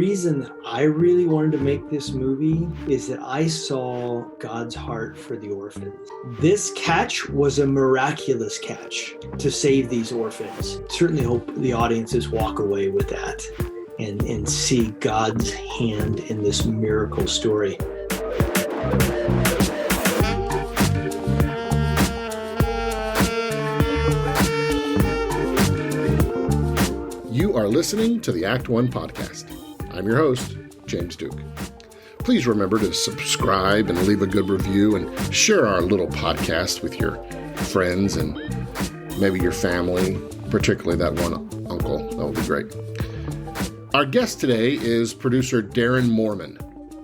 reason that I really wanted to make this movie is that I saw God's heart for the orphans. This catch was a miraculous catch to save these orphans. Certainly hope the audiences walk away with that and see God's hand in this miracle story. You are listening to the Act One podcast. I'm your host, James Duke. Please remember to subscribe and leave a good review and share our little podcast with your friends and maybe your family, particularly that one uncle. That would be great. Our guest today is producer Darren Moorman.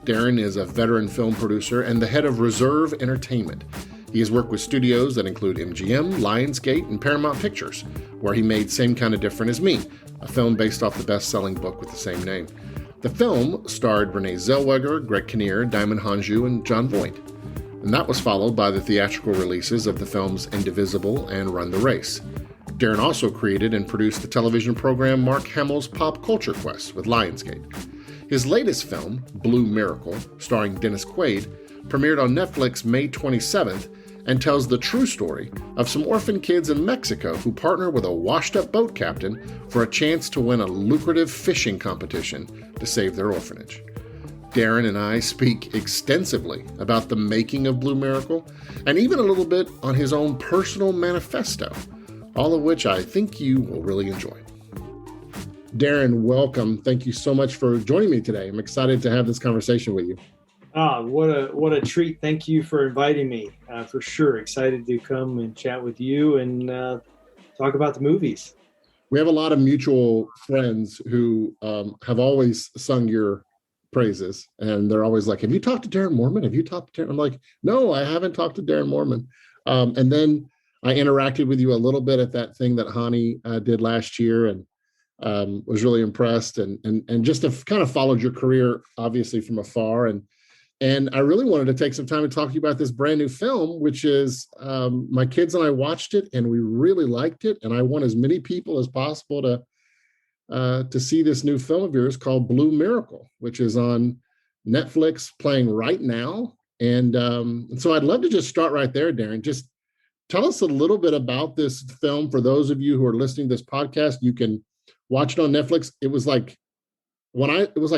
Darren is a veteran film producer and the head of Reserve Entertainment. He has worked with studios that include MGM, Lionsgate, and Paramount Pictures, where he made Same Kind of Different as Me, a film based off the best-selling book with the same name. The film starred Renee Zellweger, Greg Kinnear, Diamond Hanju, and Jon Voight. And that was followed by the theatrical releases of the films Indivisible and Run the Race. Darren also created and produced the television program Mark Hamill's Pop Culture Quest with Lionsgate. His latest film, Blue Miracle, starring Dennis Quaid, premiered on Netflix May 27th and tells the true story of some orphan kids in Mexico who partner with a washed-up boat captain for a chance to win a lucrative fishing competition to save their orphanage. Darren and I speak extensively about the making of Blue Miracle and even a little bit on his own personal manifesto, all of which I think you will really enjoy. Darren, welcome. Thank you so much for joining me today. I'm excited to have this conversation with you. What a treat. Thank you for inviting me. For sure. Excited to come and chat with you and talk about the movies. We have a lot of mutual friends who have always sung your praises. And they're always like, have you talked to Darren Moorman? Have you talked to Darren? I'm like, no, I haven't talked to Darren Moorman. And then I interacted with you a little bit at that thing that Hani did last year and was really impressed and just have kind of followed your career, obviously, from afar. And I really wanted to take some time to talk to you about this brand new film, which is my kids and I watched it and we really liked it. And I want as many people as possible to see this new film of yours called Blue Miracle, which is on Netflix playing right now. And so I'd love to just start right there, Darren. Just tell us a little bit about this film. For those of you who are listening to this podcast, you can watch it on Netflix. It was like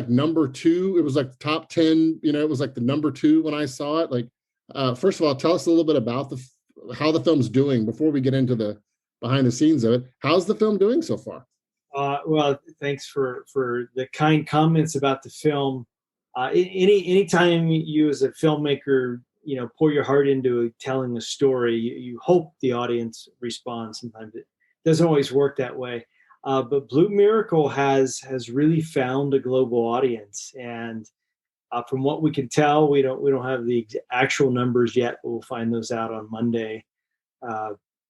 number 2, it was like the top 10, it was like the number 2 when I saw it. Like, first of all, tell us a little bit about how the film's doing before we get into the behind the scenes of it. How's the film doing so far? Well, thanks for the kind comments about the film. Anytime you as a filmmaker, pour your heart into telling a story, you hope the audience responds. Sometimes it doesn't always work that way. But Blue Miracle has really found a global audience, and from what we can tell, we don't have the actual numbers yet, but we'll find those out on Monday.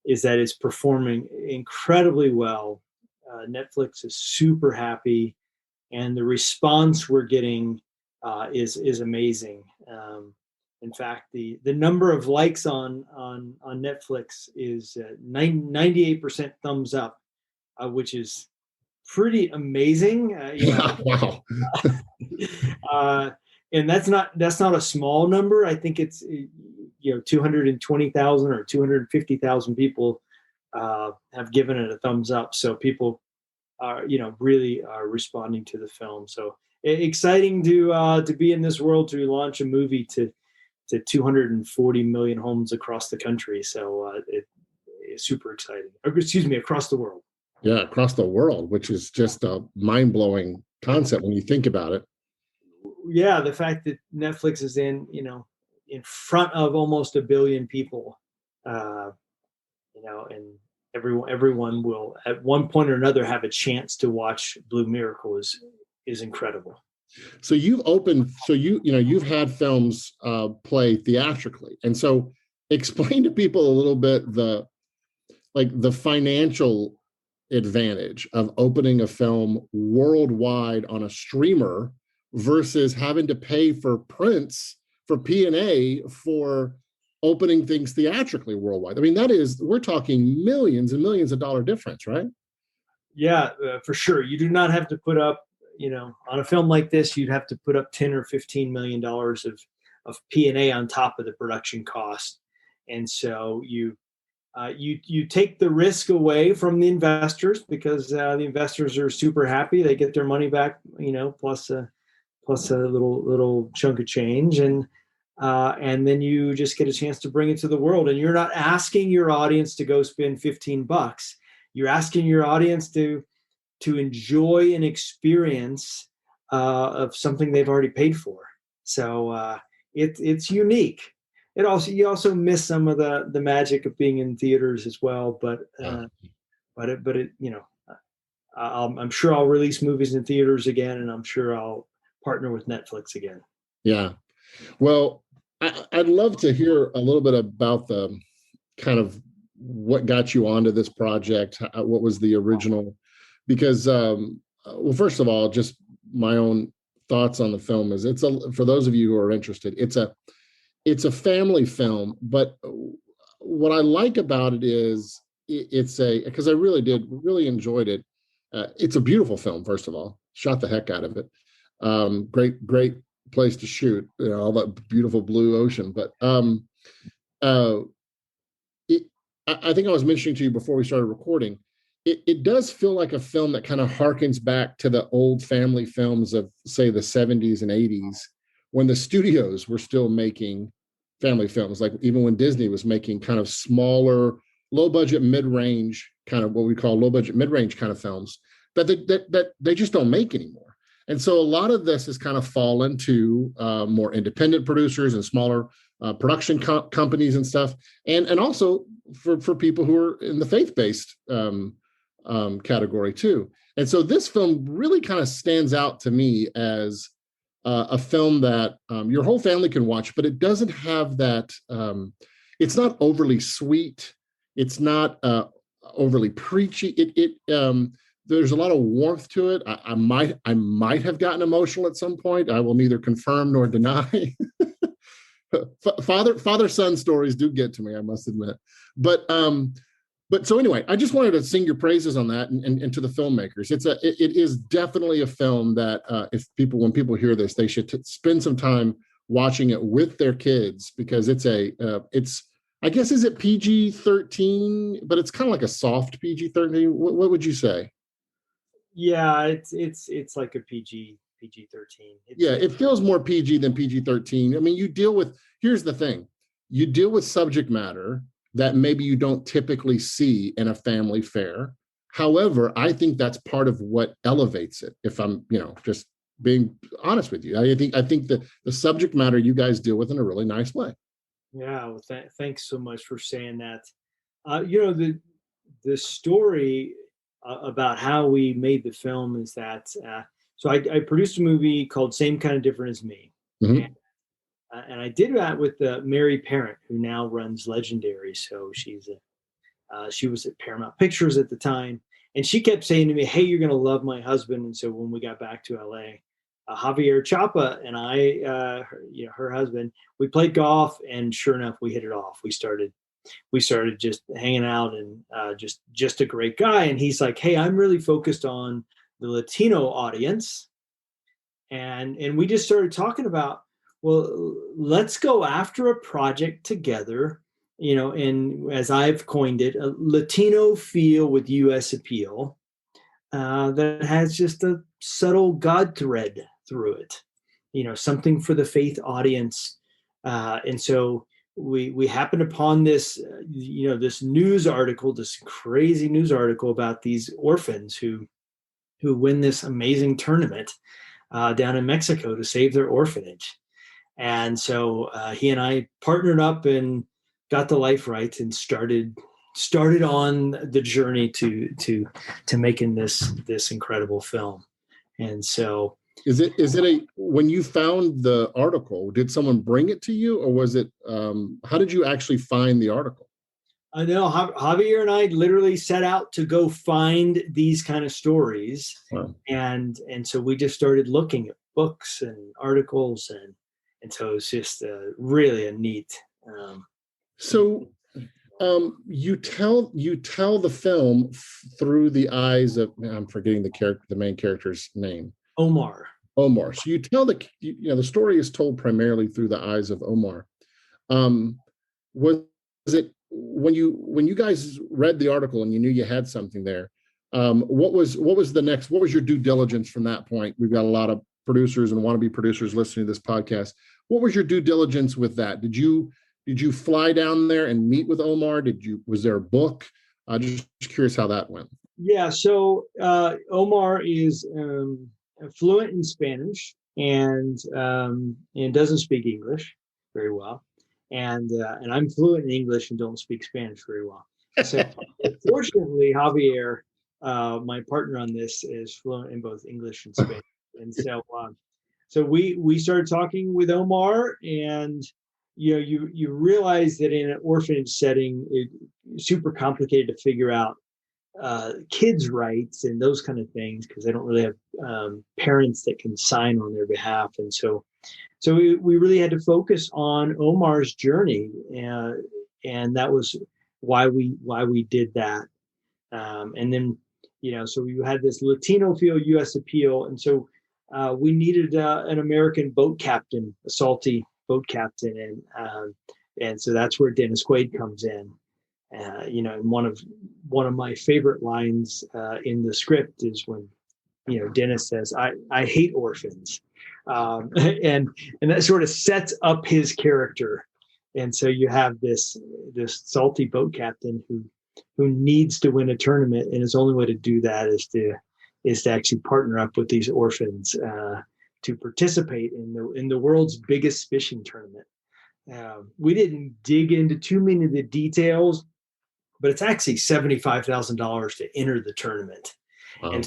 Is that it's performing incredibly well. Netflix is super happy, and the response we're getting is amazing. In fact, the number of likes on Netflix is 98% thumbs up. Which is pretty amazing. Wow. And that's not a small number. I think it's 220,000 or 250,000 people have given it a thumbs up. So people are really are responding to the film. So exciting to be in this world, to launch a movie to 240 million homes across the country. So it's super exciting. Across the world. Yeah, across the world, which is just a mind-blowing concept when you think about it. Yeah, the fact that Netflix is in front of almost 1 billion people, and everyone will at one point or another have a chance to watch Blue Miracle is incredible. So you've had films play theatrically, and so explain to people a little bit the financial advantage of opening a film worldwide on a streamer versus having to pay for prints for P&A for opening things theatrically worldwide. I mean, we're talking millions and millions of dollar difference, right? Yeah, for sure. You do not have to put up on a film like this, you'd have to put up $10 or $15 million of P&A on top of the production cost. And so you take the risk away from the investors, because the investors are super happy. They get their money back, plus a little chunk of change. And then you just get a chance to bring it to the world. And you're not asking your audience to go spend $15. You're asking your audience to enjoy an experience of something they've already paid for. So it's unique. You also miss some of the magic of being in theaters as well. But I'm sure I'll release movies in theaters again, and I'm sure I'll partner with Netflix again. Yeah. Well, I'd love to hear a little bit about the kind of what got you onto this project. What was the original? Because, well, first of all, just my own thoughts on the film is for those of you who are interested, it's a family film, but what I like about it is because I really enjoyed it. It's a beautiful film. First of all, shot the heck out of it. Great place to shoot, all that beautiful blue ocean. But I think I was mentioning to you before we started recording, it does feel like a film that kind of harkens back to the old family films of, say, the 70s and 80s, when the studios were still making family films, like even when Disney was making kind of smaller, low budget, mid-range, kind of what we call low budget, mid-range kind of films that they just don't make anymore. And so a lot of this has kind of fallen to more independent producers and smaller production companies and stuff, and also for people who are in the faith-based category too. And so this film really kind of stands out to me as a film that your whole family can watch, but it doesn't have that. It's not overly sweet. It's not overly preachy. There's a lot of warmth to it. I might have gotten emotional at some point. I will neither confirm nor deny. Father-son stories do get to me, I must admit. But so anyway, I just wanted to sing your praises on that and to the filmmakers. It is definitely a film that when people hear this, they should spend some time watching it with their kids, because it's I guess, is it PG-13? But it's kind of like a soft PG-13. What would you say? Yeah, it's like a PG-13. It feels more PG than PG-13. I mean, here's the thing. You deal with subject matter that maybe you don't typically see in a family fare. However, I think that's part of what elevates it, if I'm, just being honest with you. I think that the subject matter you guys deal with in a really nice way. Yeah, well, thanks so much for saying that. The story about how we made the film is that, so I produced a movie called Same Kind of Different as Me. Mm-hmm. And I did that with Mary Parent, who now runs Legendary. So she was at Paramount Pictures at the time, and she kept saying to me, "Hey, you're going to love my husband." And so when we got back to LA, Javier Chapa and I, her husband, we played golf, and sure enough, we hit it off. We started just hanging out, and just a great guy. And he's like, "Hey, I'm really focused on the Latino audience," and we just started talking about, well, let's go after a project together, and as I've coined it, a Latino feel with U.S. appeal that has just a subtle God thread through it, something for the faith audience. And so we happened upon this, this news article, this crazy news article about these orphans who win this amazing tournament down in Mexico to save their orphanage. And so he and I partnered up and got the life rights and started on the journey to making this incredible film. And so, is it when you found the article, did someone bring it to you, or was it how did you actually find the article? I know Javier and I literally set out to go find these kind of stories. Wow. And so we just started looking at books and articles, and so it's just really a neat. So you tell the film through the eyes of, I'm forgetting the main character's name. Omar. Omar. So you tell the story is told primarily through the eyes of Omar. Was it when you guys read the article and you knew you had something there? What was your due diligence from that point? We've got a lot of producers and wannabe producers listening to this podcast. What was your due diligence with that? Did you fly down there and meet with Omar? Was there a book? Just curious how that went. Yeah. So Omar is fluent in Spanish and doesn't speak English very well. And I'm fluent in English and don't speak Spanish very well. So fortunately, Javier, my partner on this, is fluent in both English and Spanish. And so we started talking with Omar, and you realize that in an orphanage setting, it's super complicated to figure out kids' rights and those kind of things, because they don't really have parents that can sign on their behalf. And so we really had to focus on Omar's journey, and that was why we did that. And then, so we had this Latino field U.S. appeal, and so we needed an American boat captain, a salty boat captain, and so that's where Dennis Quaid comes in. And one of my favorite lines in the script is when Dennis says, "I hate orphans," and that sort of sets up his character. And so you have this salty boat captain who needs to win a tournament, and his only way to do that is to actually partner up with these orphans to participate in the world's biggest fishing tournament. We didn't dig into too many of the details, but it's actually $75,000 to enter the tournament. Wow.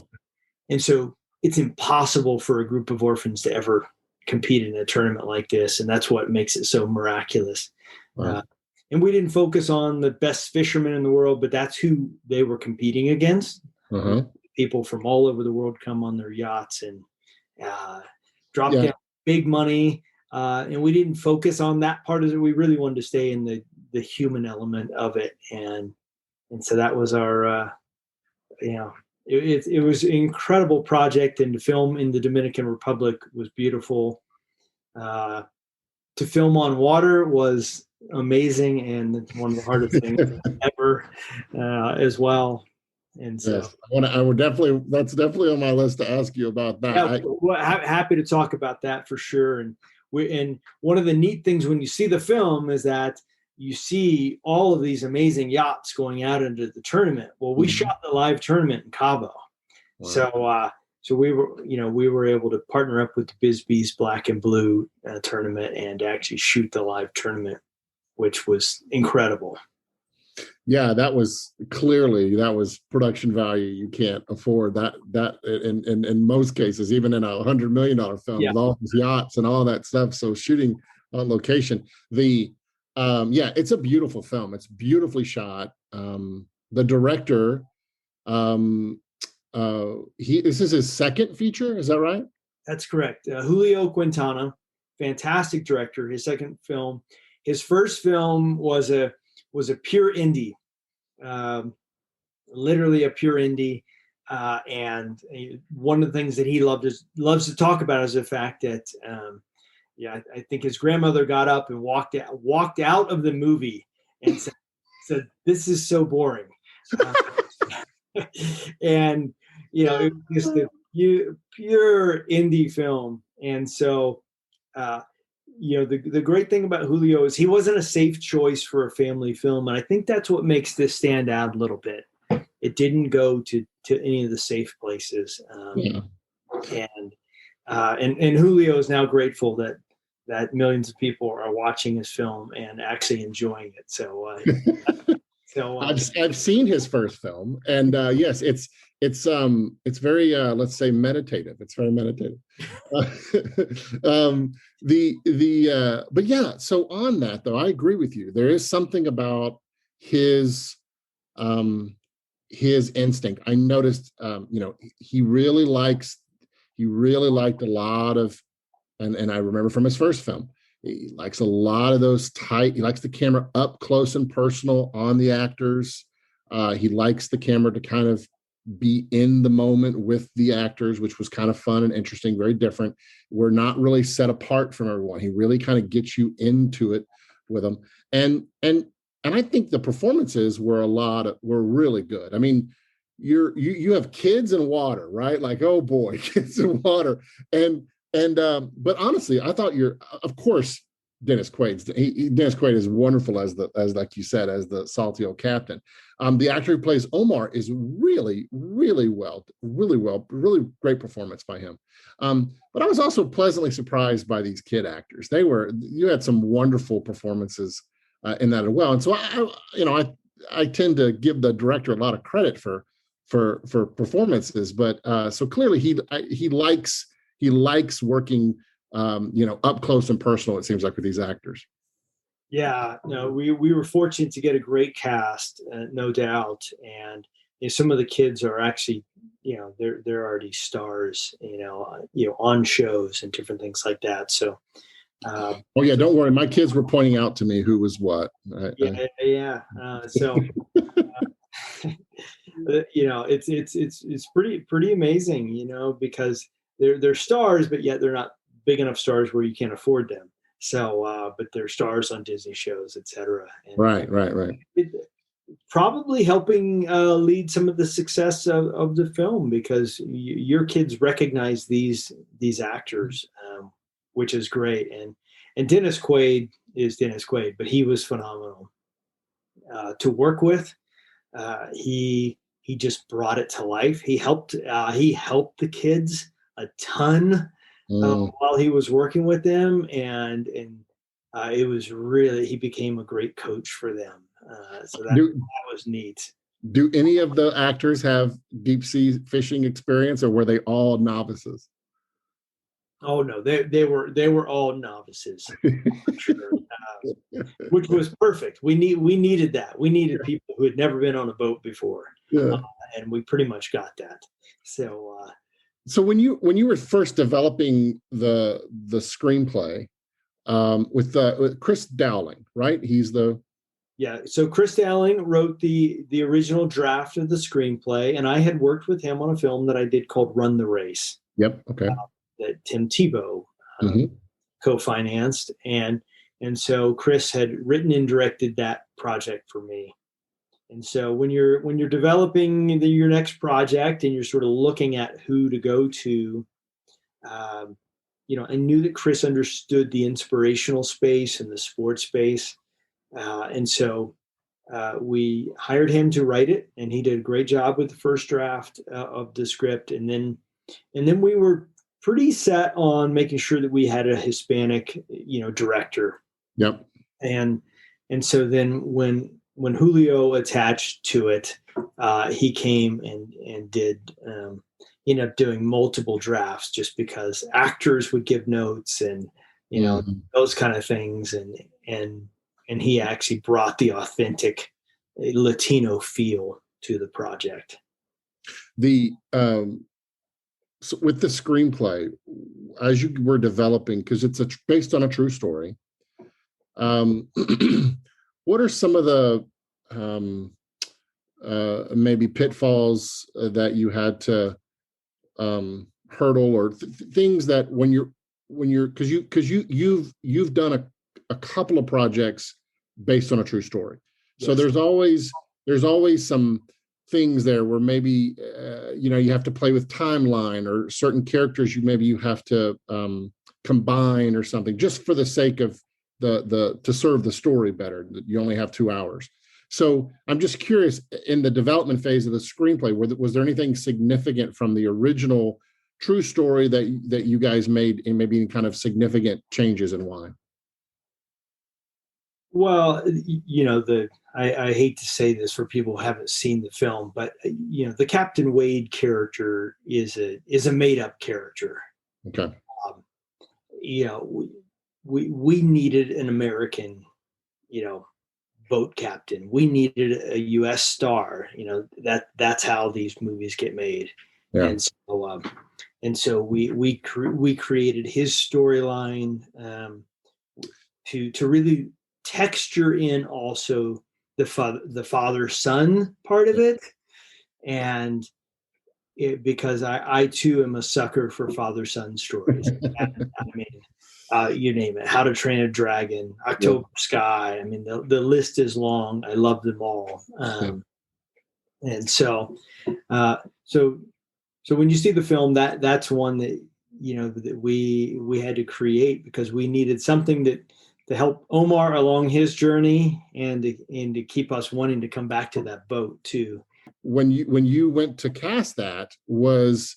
And so it's impossible for a group of orphans to ever compete in a tournament like this. And that's what makes it so miraculous. Wow. And we didn't focus on the best fishermen in the world, but that's who they were competing against. Uh-huh. People from all over the world come on their yachts and drop down big money. And we didn't focus on that part of it. We really wanted to stay in the human element of it. And so that was our, it was an incredible project, and to film in the Dominican Republic was beautiful. To film on water was amazing, and one of the hardest things ever as well. And so yes, that's definitely on my list to ask you about that. Yeah, happy to talk about that for sure. And one of the neat things when you see the film is that you see all of these amazing yachts going out into the tournament. Well, we shot the live tournament in Cabo. Wow. So we were able to partner up with the Bisbee's Black and Blue tournament and actually shoot the live tournament, which was incredible. Yeah, that was production value. You can't afford that in most cases, even in $100 million film with all these yachts and all that stuff. So shooting on location, it's a beautiful film. It's beautifully shot. The director, this is his second feature. Is that right? That's correct. Julio Quintana, fantastic director. His second film. His first film was a pure indie, literally a pure indie. And one of the things that he loves to talk about is the fact that, I think his grandmother got up and walked out of the movie and said, "This is so boring." And, it was just a pure indie film. And so, the great thing about Julio is he wasn't a safe choice for a family film. And I think that's what makes this stand out a little bit. It didn't go to any of the safe places. And Julio is now grateful that millions of people are watching his film and actually enjoying it. So, I've seen his first film, and yes, it's very let's say meditative. It's very meditative. But yeah. So on that though, I agree with you. There is something about his instinct. I noticed, he really liked a lot of, and I remember from his first film, he likes a lot of those he likes the camera up close and personal on the actors. He likes the camera to kind of be in the moment with the actors, which was kind of fun and interesting, very different. We're not really set apart from everyone. He really kind of gets you into it with them. And I think the performances were really good. I mean, you have kids and water, right? Like, oh boy, kids and water. But honestly, I thought of course, Dennis Quaid is wonderful as like you said, as the salty old captain. The actor who plays Omar is really, really really great performance by him. But I was also pleasantly surprised by these kid actors. You had some wonderful performances in that as well. And so I tend to give the director a lot of credit for performances, but so clearly he likes working up close and personal, it seems like, with these actors. Yeah, no, we were fortunate to get a great cast, no doubt. And some of the kids are actually, they're already stars, on shows and different things like that. So, oh yeah, don't worry. My kids were pointing out to me who was what. Yeah. It's pretty amazing, because they're stars, but yet they're not big enough stars where you can't afford them. So, but they're stars on Disney shows, etc. Right. Probably helping lead some of the success of the film, because your kids recognize these actors, which is great. And Dennis Quaid is Dennis Quaid, but he was phenomenal to work with. He just brought it to life. He helped the kids a ton while he was working with them, and it was really, he became a great coach for them. So that was neat. Do any of the actors have deep sea fishing experience, or were they all novices? Oh no, they were all novices, for sure. Which was perfect. We needed that. We needed people who had never been on a boat before, and we pretty much got that. So when you were first developing the screenplay with Chris Dowling, right? So Chris Dowling wrote the original draft of the screenplay, and I had worked with him on a film that I did called Run the Race. Yep. Okay. That Tim Tebow co-financed, and so Chris had written and directed that project for me. And so when you're developing your next project and you're sort of looking at who to go to, I knew that Chris understood the inspirational space and the sports space, and so we hired him to write it, and he did a great job with the first draft of the script, and then we were pretty set on making sure that we had a Hispanic, director. Yep. And so then when Julio attached to it, he came and did end up doing multiple drafts, just because actors would give notes and those kind of things, and he actually brought the authentic Latino feel to the project. So with the screenplay, as you were developing, because it's based on a true story, what are some of the maybe pitfalls that you had to hurdle, or things that when you're because you've done a couple of projects based on a true story, yes. So there's always some things there where maybe you have to play with timeline, or certain characters you have to combine or something, just for the sake of to serve the story better. You only have 2 hours. So I'm just curious, in the development phase of the screenplay, was there anything significant from the original true story that you guys made, and maybe any kind of significant changes, and why? Well, I hate to say this for people who haven't seen the film, but the Captain Wade character is a made up character. Okay. We needed an American, boat captain. We needed a U.S. star. That's how these movies get made. Yeah. And so we created his storyline to really texture in also the father-son part of it, and because I too am a sucker for father-son stories. I mean, you name it, How to Train a Dragon, October Sky. I mean, the list is long. I love them all. And so, so when you see the film, that's one that, that we had to create, because we needed something to help Omar along his journey, and to keep us wanting to come back to that boat too. When you went to cast that, was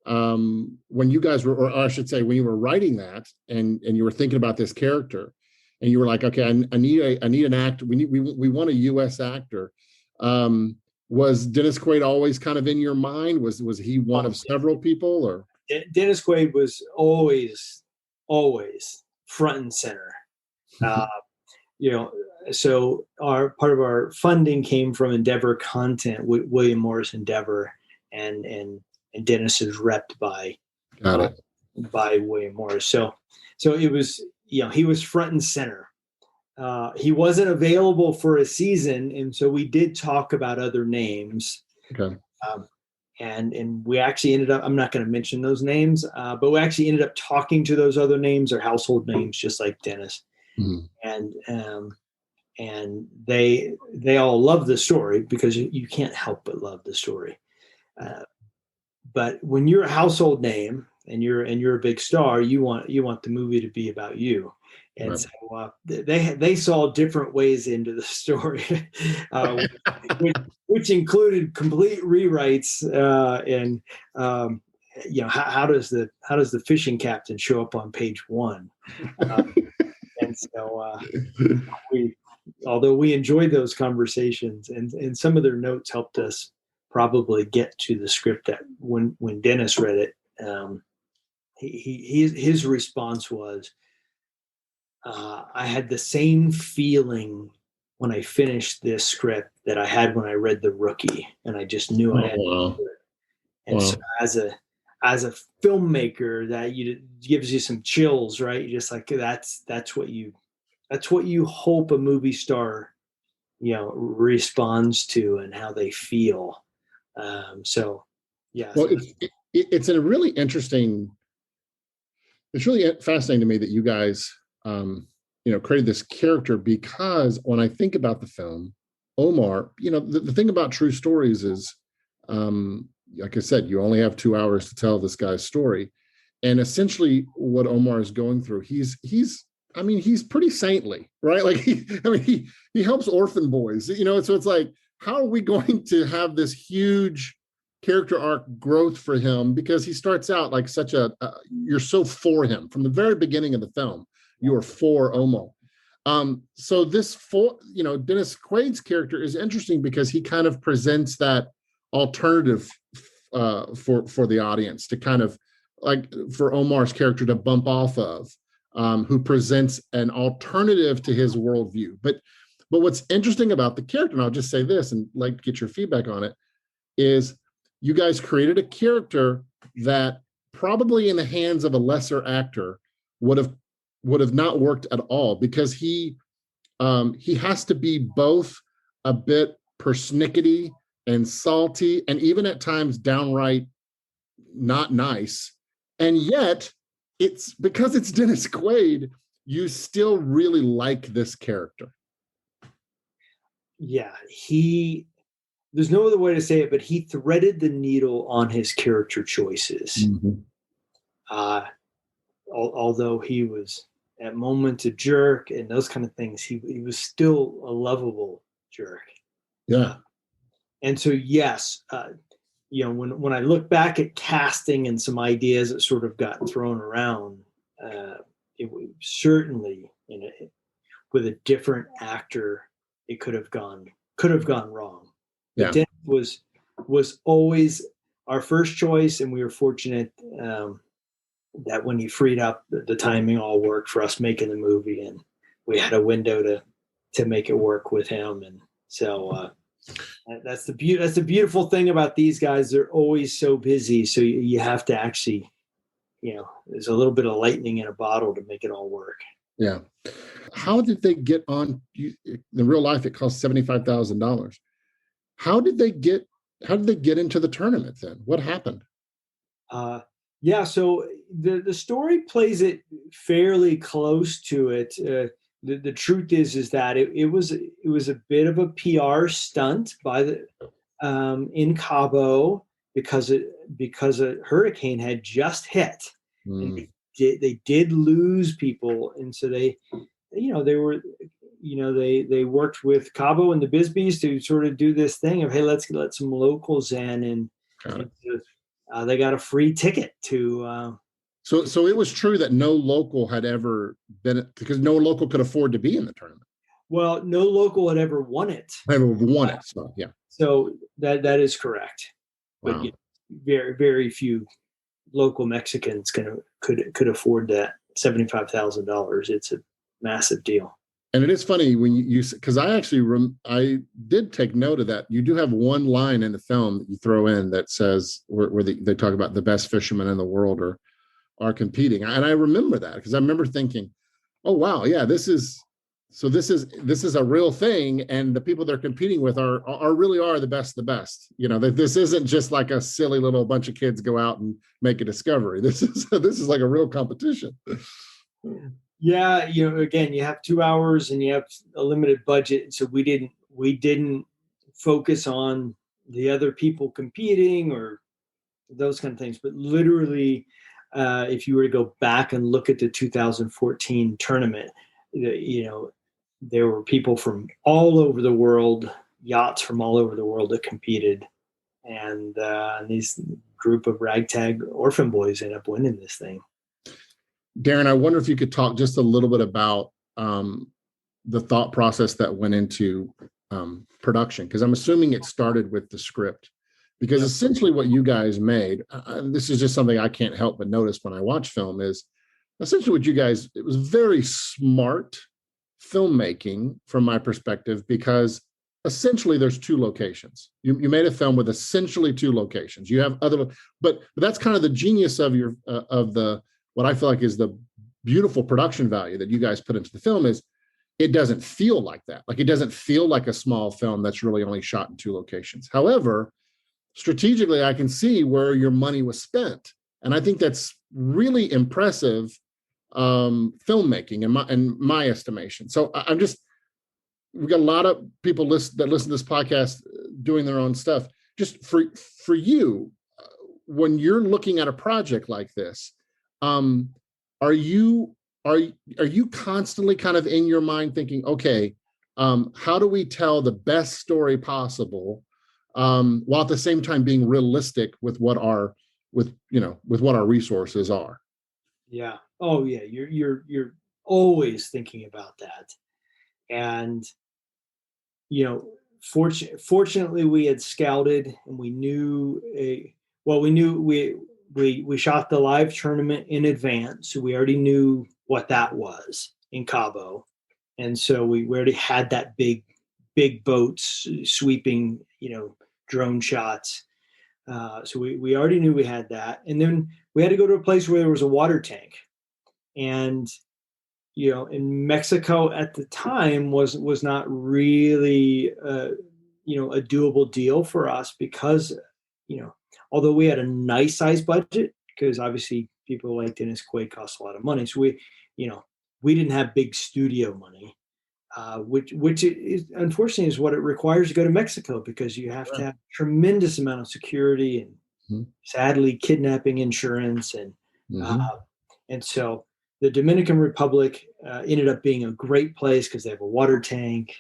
when you guys were, or I should say, when you were writing that, and you were thinking about this character, and you were like, okay, I need an actor. We want a U.S. actor. Was Dennis Quaid always kind of in your mind? Was he one of several people, or? Dennis Quaid was always front and center. So part of our funding came from Endeavor Content, William Morris Endeavor, and Dennis is repped by William Morris. So it was, he was front and center. He wasn't available for a season, and so we did talk about other names. Okay. And we actually ended up, I'm not going to mention those names, but we actually ended up talking to those other names, or household names, just like Dennis. Mm-hmm. And they all love the story, because you can't help but love the story. But when you're a household name and you're a big star, you want the movie to be about you. And right. So they saw different ways into the story, which included complete rewrites, and how does the fishing captain show up on page 1? And so although we enjoyed those conversations, and some of their notes helped us probably get to the script, that when Dennis read it, his response was, I had the same feeling when I finished this script that I had when I read The Rookie, and I just knew I had to do it. And so as a filmmaker, that gives you some chills, right? You just like, that's what you hope a movie star, responds to, and how they feel. So, yeah. Well, it's a really interesting. It's really fascinating to me that you guys, created this character, because when I think about the film, Omar, the thing about true stories is, like I said, you only have 2 hours to tell this guy's story. And essentially what Omar is going through, he's pretty saintly, right? Like he helps orphan boys, so it's like, how are we going to have this huge character arc growth for him? Because he starts out like you're so for him from the very beginning of the film. You are for Omar. So Dennis Quaid's character is interesting, because he kind of presents that alternative for the audience, to kind of like for Omar's character to bump off of, who presents an alternative to his worldview. But what's interesting about the character, and I'll just say this and like get your feedback on it, is you guys created a character that probably in the hands of a lesser actor would have not worked at all, because he has to be both a bit persnickety and salty, and even at times downright not nice. And yet, it's because it's Dennis Quaid, you still really like this character. Yeah, there's no other way to say it, but he threaded the needle on his character choices. Mm-hmm. Although he was at moments a jerk and those kind of things, he was still a lovable jerk. Yeah. And so, yes, when I look back at casting and some ideas that sort of got thrown around, it was certainly, with a different actor, it could have gone wrong. Yeah. Dennis was always our first choice, and we were fortunate that when he freed up, the timing all worked for us making the movie, and we had a window to make it work with him. And so that's the beautiful thing about these guys. They're always so busy, so you have to actually, there's a little bit of lightning in a bottle to make it all work. Yeah. How did they get on? In real life, it costs $75,000. How did they get how did they get into the tournament then? What happened? Yeah, so the story plays it fairly close to it. The truth is that it was a bit of a PR stunt by the in Cabo because a hurricane had just hit, and Mm, they did lose people, and so they were they worked with Cabo and the Bisbees to sort of do this thing of, hey, let's let some locals in, got it. and they got a free ticket to. So it was true that no local had ever been, because no local could afford to be in the tournament. Well, no local had ever won it, Ever won it. So yeah. so that is correct. But Wow. very very few local Mexicans could afford that $75,000. It's a massive deal. And it is funny when you because I actually I did take note of that. You do have one line in the film that you throw in that says where they talk about the best fishermen in the world are competing, and I remember that because I remember thinking, oh wow, yeah, this is a real thing, and the people they're competing with are really the best of the best. That this isn't just like a silly little bunch of kids go out and make a discovery. This is like a real competition. Yeah, again, you have 2 hours and you have a limited budget, so we didn't focus on the other people competing or those kind of things. But literally, if you were to go back and look at the 2014 tournament, there were people from all over the world, yachts from all over the world that competed, and these group of ragtag orphan boys end up winning this thing. Darren, I wonder if you could talk just a little bit about the thought process that went into production, because I'm assuming it started with the script, because essentially what you guys made, this is just something I can't help but notice when I watch film, is essentially what you guys, it was very smart filmmaking from my perspective, because essentially there's two locations. You made a film with essentially two locations. You have other, but that's kind of the genius of your of the what I feel like is the beautiful production value that you guys put into the film is it doesn't feel like that. Like it doesn't feel like a small film that's really only shot in two locations. However, strategically, I can see where your money was spent. And I think that's really impressive filmmaking in my estimation. So we've got a lot of people that listen to this podcast doing their own stuff. Just for you, when you're looking at a project like this, are you constantly kind of in your mind thinking, okay, how do we tell the best story possible, while at the same time being realistic with what our resources are? Yeah. Oh yeah. You're always thinking about that, and fortunately we had scouted and we knew we shot the live tournament in advance, so we already knew what that was in Cabo, and so we already had that big boats sweeping, drone shots. So we already knew we had that, and then we had to go to a place where there was a water tank, and in Mexico at the time was not really a doable deal for us because although we had a nice size budget, because obviously people like Dennis Quaid cost a lot of money, so we didn't have big studio money, which is unfortunately what it requires to go to Mexico, because you have to have tremendous amount of security and sadly kidnapping insurance, and so the Dominican Republic ended up being a great place because they have a water tank,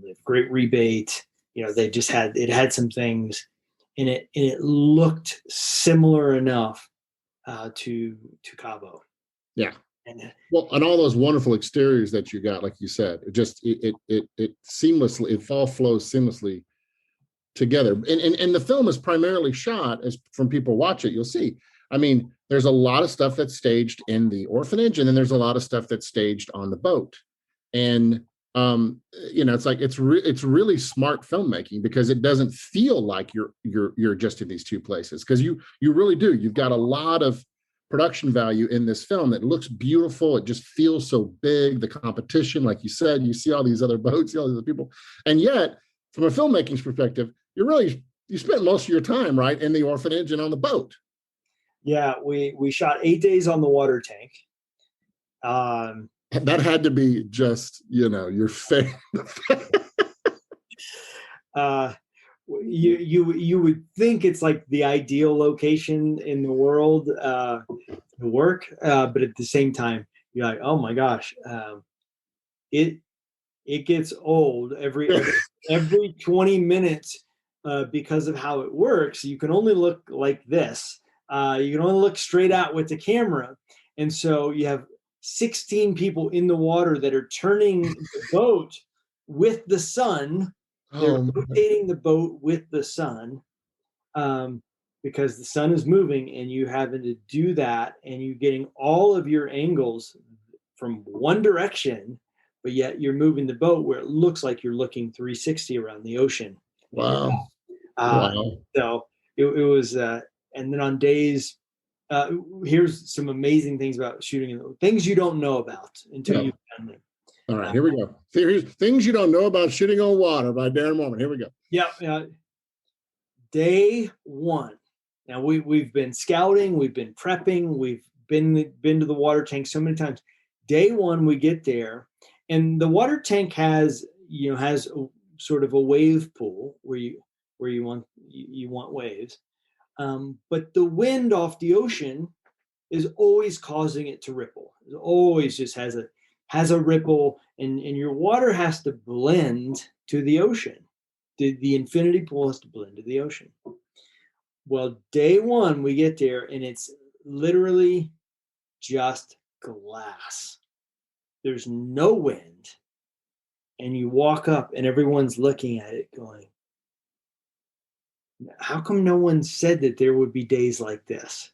they have great rebate. They just had some things, and it looked similar enough to Cabo. Yeah. And all those wonderful exteriors that you got, like you said, it seamlessly, it all flows seamlessly together. And the film is primarily shot, as from people watch it, you'll see. I mean, there's a lot of stuff that's staged in the orphanage, and then there's a lot of stuff that's staged on the boat. And it's like it's really smart filmmaking, because it doesn't feel like you're just in these two places, because you really do. You've got a lot of production value in this film that looks beautiful. It just feels so big. The competition, like you said, you see all these other boats, see all these other people, and yet from a filmmaking perspective, you're really you spent most of your time, right, in the orphanage and on the boat. Yeah, we shot 8 days on the water tank. That had to be just, your favorite. You would think it's like the ideal location in the world to work, but at the same time, you're like, oh my gosh, it gets old every 20 minutes because of how it works. You can only look like this. You can only look straight out with the camera, and so you have 16 people in the water that are turning the boat with the sun. They're rotating the boat with the sun, because the sun is moving, and you having to do that, and you're getting all of your angles from one direction, but yet you're moving the boat where it looks like you're looking 360 around the ocean. Wow. So it was, and then on days, here's some amazing things about shooting, things you don't know about until you've done them. All right, here we go. Here's Things You Don't Know About Shooting on Water by Darren Moorman. Here we go. Yeah. Day one. Now we've been scouting, we've been prepping, we've been to the water tank so many times. Day one, we get there, and the water tank has sort of a wave pool where you want waves, but the wind off the ocean is always causing it to ripple. It always just has a ripple, and your water has to blend to the ocean. The infinity pool has to blend to the ocean. Well, day one, we get there, and it's literally just glass. There's no wind. And you walk up, and everyone's looking at it going, how come no one said that there would be days like this?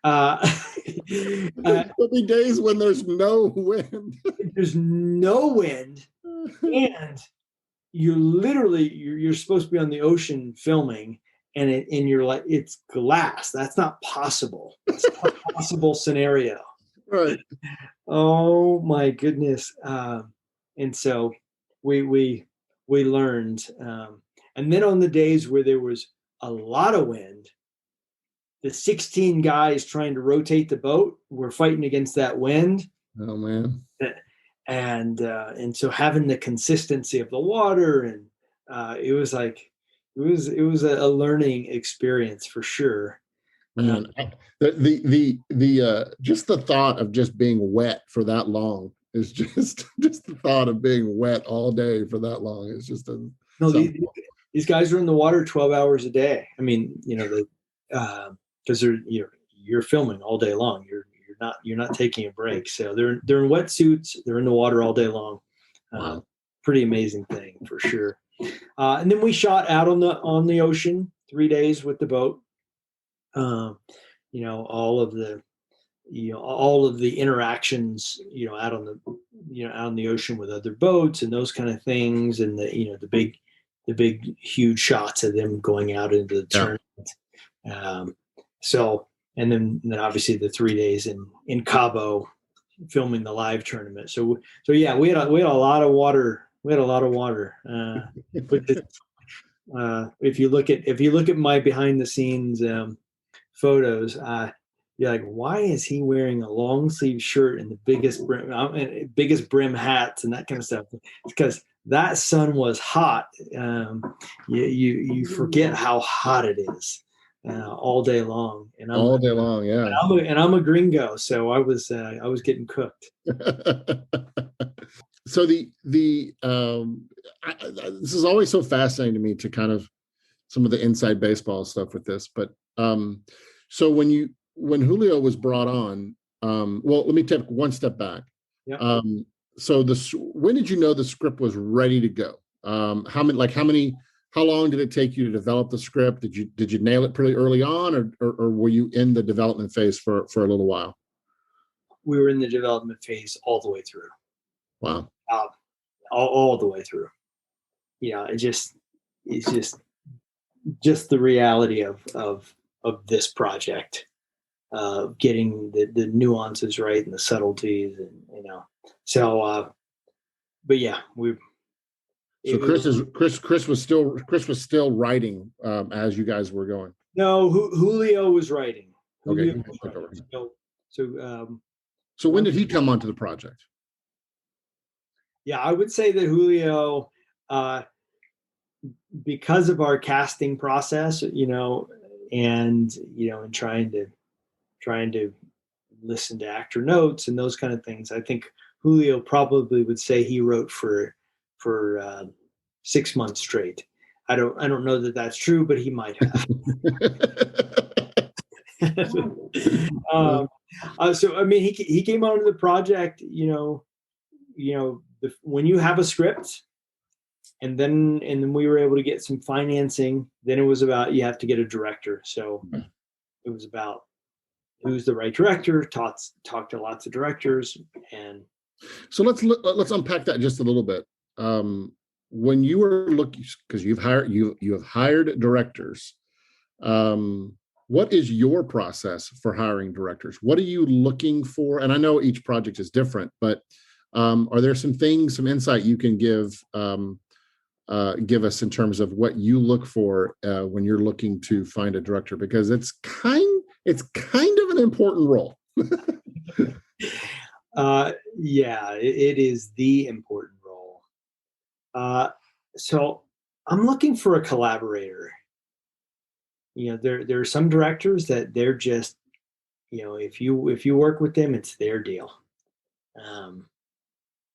There'll be days when there's no wind. There's no wind, and you're supposed to be on the ocean filming, and you're like, it's glass. That's not possible. It's not a possible scenario. Right. Oh my goodness. And so we learned. And then on the days where there was a lot of wind, the 16 guys trying to rotate the boat were fighting against that wind. Oh man. And so having the consistency of the water, and it was a learning experience for sure. Man, the just the thought of just being wet for that long is just the thought of being wet all day for that long is just these guys are in the water 12 hours a day. I mean, because you're filming all day long. You're not taking a break. So they're in wetsuits. They're in the water all day long. Wow. Pretty amazing thing for sure. And then we shot out on the ocean 3 days with the boat. All of the interactions, out on the ocean with other boats and those kind of things, and the big huge shots of them going out into the tournament. And then obviously the 3 days in Cabo filming the live tournament. So yeah, we had a lot of water. We had a lot of water. If you look at my behind the scenes photos, you're like, why is he wearing a long sleeve shirt and the biggest brim hats and that kind of stuff? Because that sun was hot. You forget how hot it is all day long. And all day long, yeah. And I'm a gringo, so I was getting cooked. So this is always so fascinating to me, to kind of some of the inside baseball stuff with this. But so when Julio was brought on, well, let me take one step back. Yeah. So when did you know the script was ready to go? How long did it take you to develop the script? Did you nail it pretty early on, or were you in the development phase for a little while? We were in the development phase all the way through. Wow. All the way through. It's just the reality of this project, getting the nuances right and the subtleties, and but yeah, So Chris was still writing as you guys were going. No, Julio was writing. Okay. Julio was writing. So when did he come onto the project? Yeah, I would say that Julio, because of our casting process, and trying to listen to actor notes and those kind of things, I think Julio probably would say he wrote for 6 months straight. I don't know that that's true, but he might have. So I mean, he came onto the project, when you have a script, and then we were able to get some financing. Then it was about, you have to get a director. So it was about who's the right director. Talked to lots of directors, and so let's unpack that just a little bit. When you were looking, because you have hired directors, what is your process for hiring directors? What are you looking for? And I know each project is different, but are there some insight you can give us in terms of what you look for when you're looking to find a director? Because it's kind of an important role. Yeah, it is the important role. So I'm looking for a collaborator. There are some directors that they're just, if you work with them, it's their deal.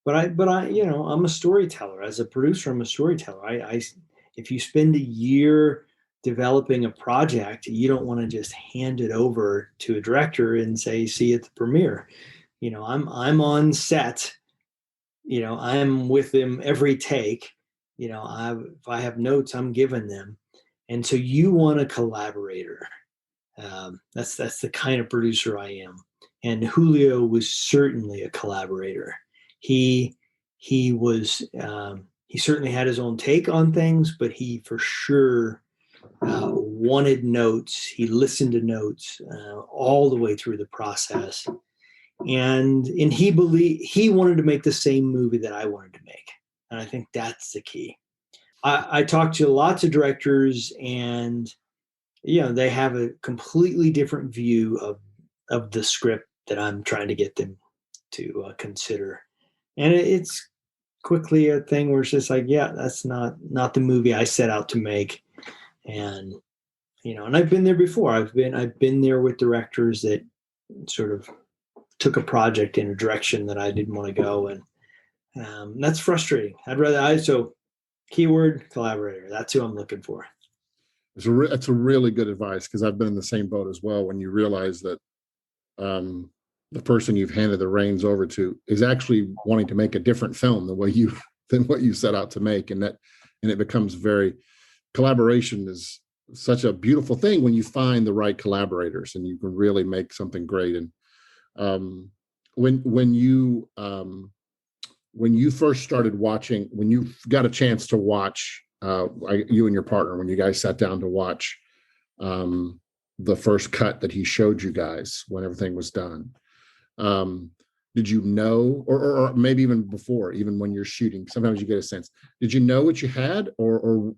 But I, I'm a storyteller. As a producer, I'm a storyteller. If you spend a year developing a project, you don't want to just hand it over to a director and say, see you at the premiere. I'm on set. I'm with them every take. If I have notes, I'm giving them. And so you want a collaborator. That's the kind of producer I am. And Julio was certainly a collaborator. He was he certainly had his own take on things, but he for sure wanted notes. He listened to notes all the way through the process, and he wanted to make the same movie that I wanted to make, and I think that's the key. I talked to lots of directors, and they have a completely different view of the script that I'm trying to get them to consider, and it's quickly a thing where it's just like, yeah, that's not the movie I set out to make, and and I've been there before. I've been there with directors that sort of took a project in a direction that I didn't want to go, and that's frustrating. So keyword collaborator. That's who I'm looking for. That's a really good advice, because I've been in the same boat as well. When you realize that the person you've handed the reins over to is actually wanting to make a different film than what you set out to make, and it becomes collaboration is such a beautiful thing when you find the right collaborators and you can really make something great. And when you first started watching, when you got a chance to watch, you and your partner, when you guys sat down to watch the first cut that he showed you guys when everything was done, did you know, or maybe even before, even when you're shooting, sometimes you get a sense, did you know what you had, or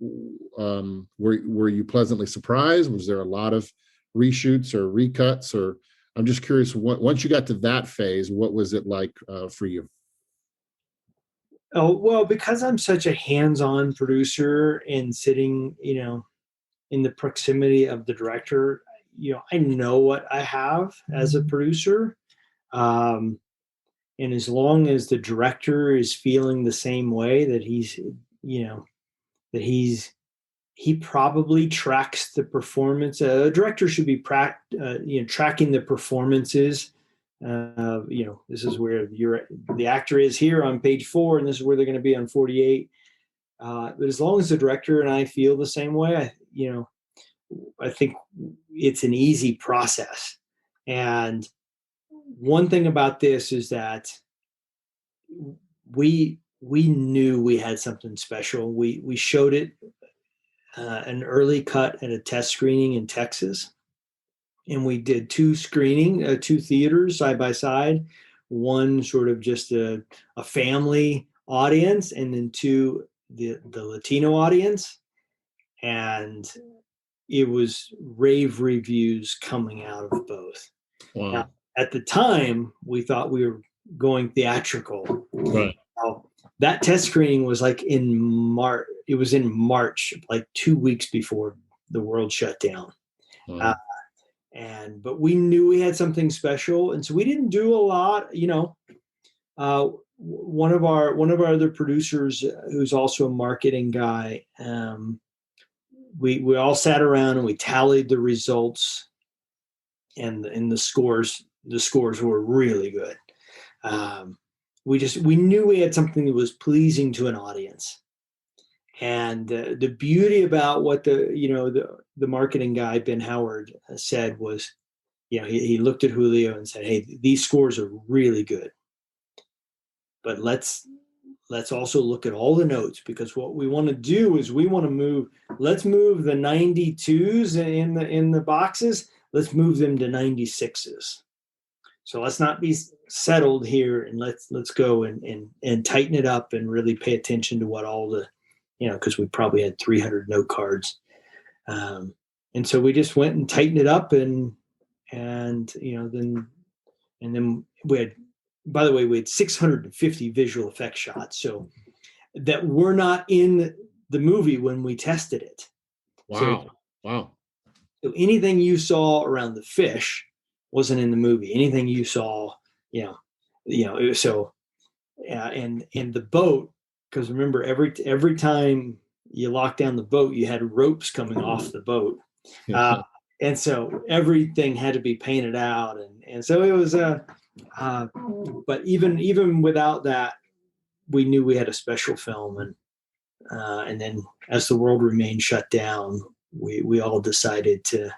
were you pleasantly surprised? Was there a lot of reshoots or recuts? Or I'm just curious, once you got to that phase, what was it like for you? Oh, well, because I'm such a hands-on producer and sitting, in the proximity of the director, I know what I have as a producer. And as long as the director is feeling the same way, that he probably tracks the performance. A director should be tracking the performances. This is where the actor is here on page 4, and this is where they're going to be on 48. But as long as the director and I feel the same way, I think it's an easy process. And one thing about this is that we knew we had something special. We showed it an early cut at a test screening in Texas, and we did 2 theaters side by side. One sort of just a family audience, and then 2 the Latino audience, and it was rave reviews coming out of both. Wow. Now, at the time, we thought we were going theatrical. Right. Now, that test screening was like in March. It was in March, like 2 weeks before the world shut down. Wow. But we knew we had something special, and so we didn't do a lot. One of our other producers, who's also a marketing guy, we all sat around and we tallied the results, and the scores. The scores were really good. We knew we had something that was pleasing to an audience. And the beauty about what the marketing guy, Ben Howard, said was, he looked at Julio and said, "Hey, these scores are really good, but let's also look at all the notes, because what we want to do is let's move the 92s in the boxes. Let's move them to 96s. So let's not be settled here, and let's go and tighten it up and really pay attention to what all the, because we probably had 300 note cards. And so we just went and tightened it up, and then we had, by the way, we had 650 visual effects shots, so that were not in the movie when we tested it. Wow. Wow. So anything you saw around the fish wasn't in the movie. Anything you saw, and the boat, because remember, every time you locked down the boat, you had ropes coming off the boat. And so everything had to be painted out. And so it was, but even without that, we knew we had a special film. And then as the world remained shut down, we all decided to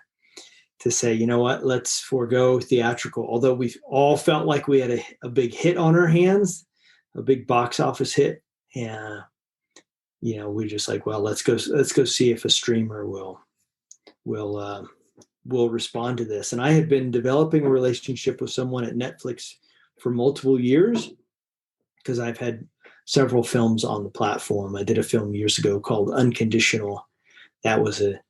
say, you know what, let's forego theatrical. Although we all felt like we had a big hit on our hands, a big box office hit. And, we're just like, well, let's go see if a streamer will respond to this. And I had been developing a relationship with someone at Netflix for multiple years, because I've had several films on the platform. I did a film years ago called Unconditional. That was at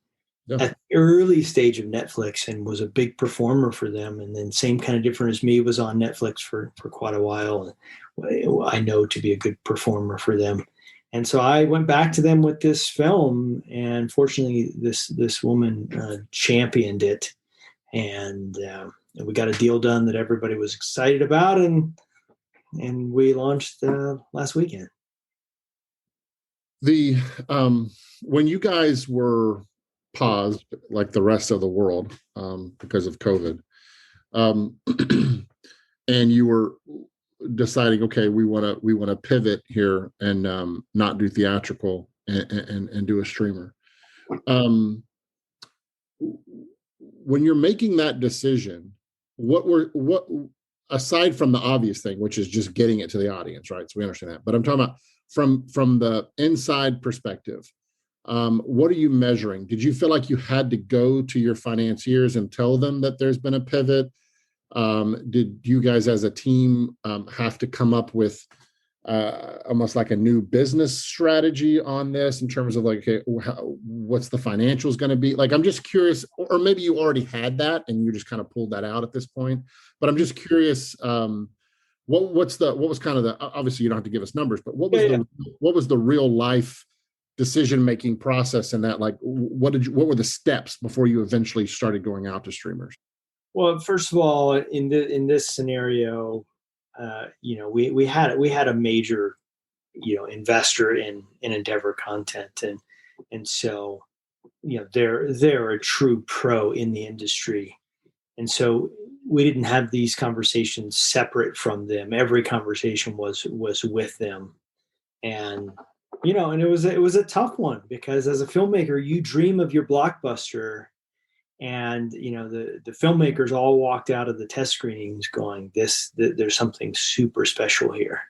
the early stage of Netflix and was a big performer for them. And then Same Kind of Different as Me was on Netflix for quite a while. And I know to be a good performer for them. And so I went back to them with this film, and fortunately this woman championed it, and we got a deal done that everybody was excited about, and we launched last weekend. When you guys were paused, like the rest of the world, because of COVID, and you were deciding, okay, we want to pivot here and not do theatrical and do a streamer. When you're making that decision, what aside from the obvious thing, which is just getting it to the audience, right? So we understand that, but I'm talking about from the inside perspective. What are you measuring? Did you feel like you had to go to your financiers and tell them that there's been a pivot? Did you guys as a team have to come up with almost like a new business strategy on this in terms of like, okay, what's the financials going to be? Like, I'm just curious, or maybe you already had that and you just kind of pulled that out at this point, but I'm just curious, what was kind of the, obviously you don't have to give us numbers, but what was the real life decision-making process in that? Like, what were the steps before you eventually started going out to streamers? Well, first of all, in this scenario, we had a major, investor in Endeavor Content, and so, they're a true pro in the industry, and so we didn't have these conversations separate from them. Every conversation was with them, and and it was a tough one, because as a filmmaker, you dream of your blockbuster. And the filmmakers all walked out of the test screenings going, there's something super special here,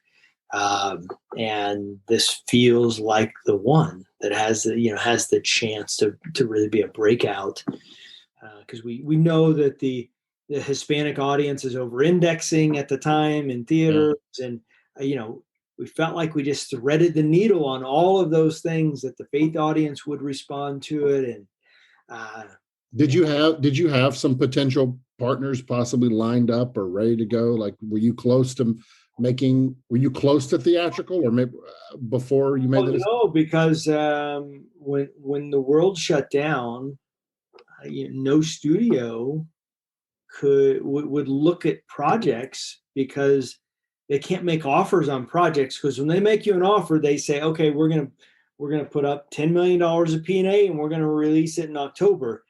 and this feels like the one that has the chance to really be a breakout, because we know that the Hispanic audience is over indexing at the time in theaters, and we felt like we just threaded the needle on all of those things, that the faith audience would respond to it. And did you have some potential partners possibly lined up or ready to go? Like, were you close to theatrical, or maybe before you made this? No, because when the world shut down, no studio would look at projects, because they can't make offers on projects, because when they make you an offer, they say, okay, we're gonna put up $10 million of P&A and we're gonna release it in October.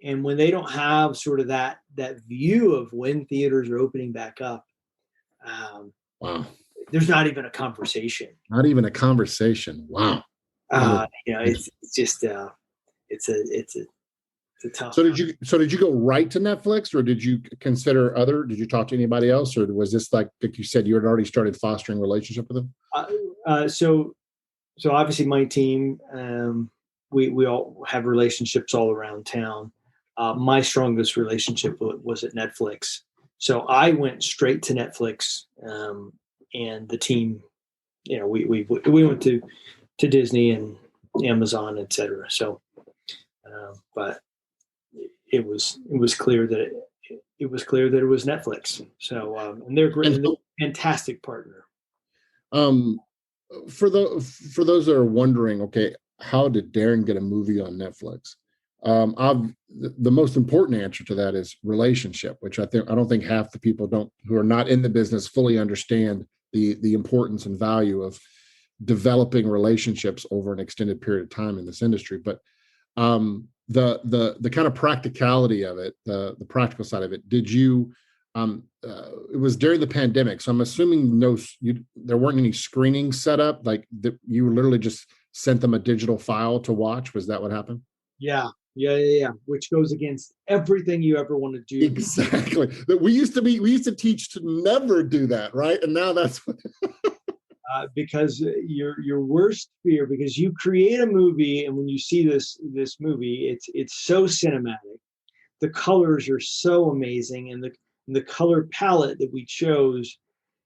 And when they don't have sort of that view of when theaters are opening back up, wow, there's not even a conversation. Not even a conversation. Wow. It's just it's a tough. So did you go right to Netflix, or did you consider did you talk to anybody else, or was this like you said, you had already started fostering a relationship with them? So obviously my team, we all have relationships all around town. My strongest relationship was at Netflix. So I went straight to Netflix, and the team, we went to Disney and Amazon, et cetera. So, but it was clear that it was Netflix. So, and they're great, and they're a fantastic partner. For those that are wondering, okay, how did Darren get a movie on Netflix? The most important answer to that is relationship, which I don't think half the people who are not in the business fully understand the importance and value of developing relationships over an extended period of time in this industry. But the kind of practicality of it, the practical side of it, did you? It was during the pandemic, so I'm assuming there weren't any screenings set up. Like you literally just sent them a digital file to watch. Was that what happened? Yeah. Which goes against everything you ever want to do. Exactly. We used to teach to never do that, right? And now that's what. Because your worst fear, because you create a movie, and when you see this movie, it's so cinematic. The colors are so amazing, and the color palette that we chose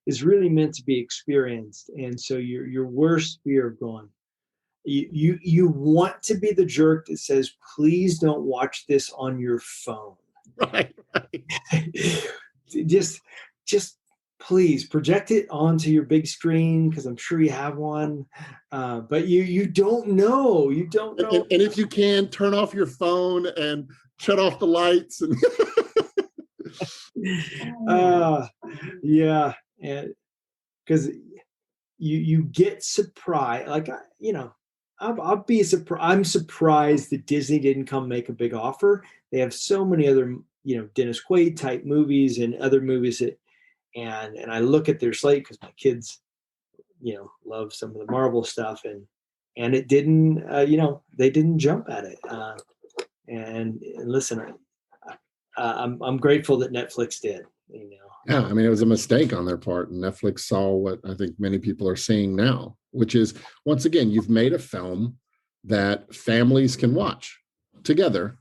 is really meant to be experienced. And so your worst fear of going, you want to be the jerk that says, please don't watch this on your phone. Right. just please project it onto your big screen, because I'm sure you have one. But you don't know. You don't know. And if you can, turn off your phone and shut off the lights. And yeah, and because you get surprised. Like I'll be surprised. I'm surprised that Disney didn't come make a big offer. They have so many other Dennis Quaid type movies and other movies that. And I look at their slate, because my kids, love some of the Marvel stuff, and it didn't, they didn't jump at it. And listen, I'm grateful that Netflix did. Yeah, I mean, it was a mistake on their part, and Netflix saw what I think many people are seeing now, which is, once again, you've made a film that families can watch together.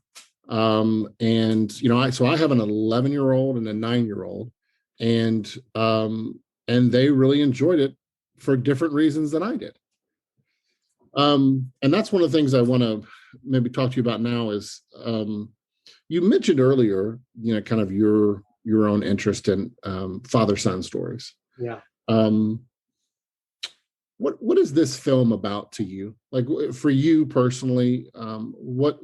So I have an 11-year-old and a 9-year-old. And they really enjoyed it for different reasons than I did. And that's one of the things I want to maybe talk to you about now is, you mentioned earlier, kind of your own interest in father-son stories. Yeah. What is this film about to you? Like, for you personally, what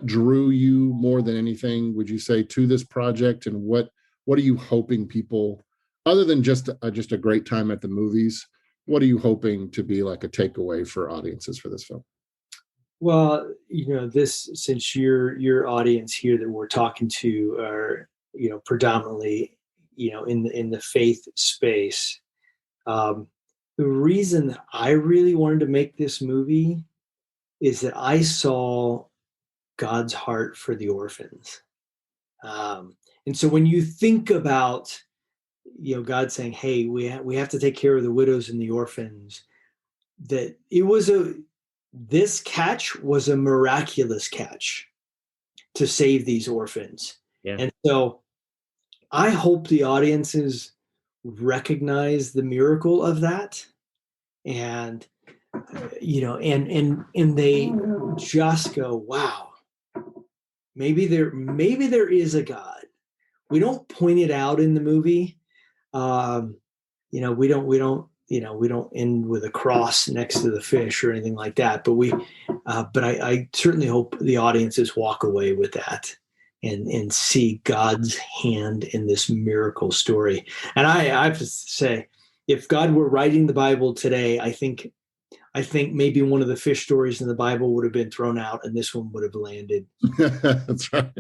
drew you more than anything, would you say, to this project, and what are you hoping people, other than just a great time at the movies, what are you hoping to be like a takeaway for audiences for this film? Well, since your audience here that we're talking to are, predominantly, in the faith space, the reason that I really wanted to make this movie is that I saw God's heart for the orphans. And so when you think about, God saying, hey, we have to take care of the widows and the orphans, that this catch was a miraculous catch to save these orphans. Yeah. And so I hope the audiences recognize the miracle of that, and and they just go, wow, maybe there is a God. We don't point it out in the movie. um, we don't end with a cross next to the fish or anything like that, but I certainly hope the audiences walk away with that and see God's hand in this miracle story. And I have to say, if God were writing the Bible today, I think maybe one of the fish stories in the Bible would have been thrown out, and this one would have landed. That's right.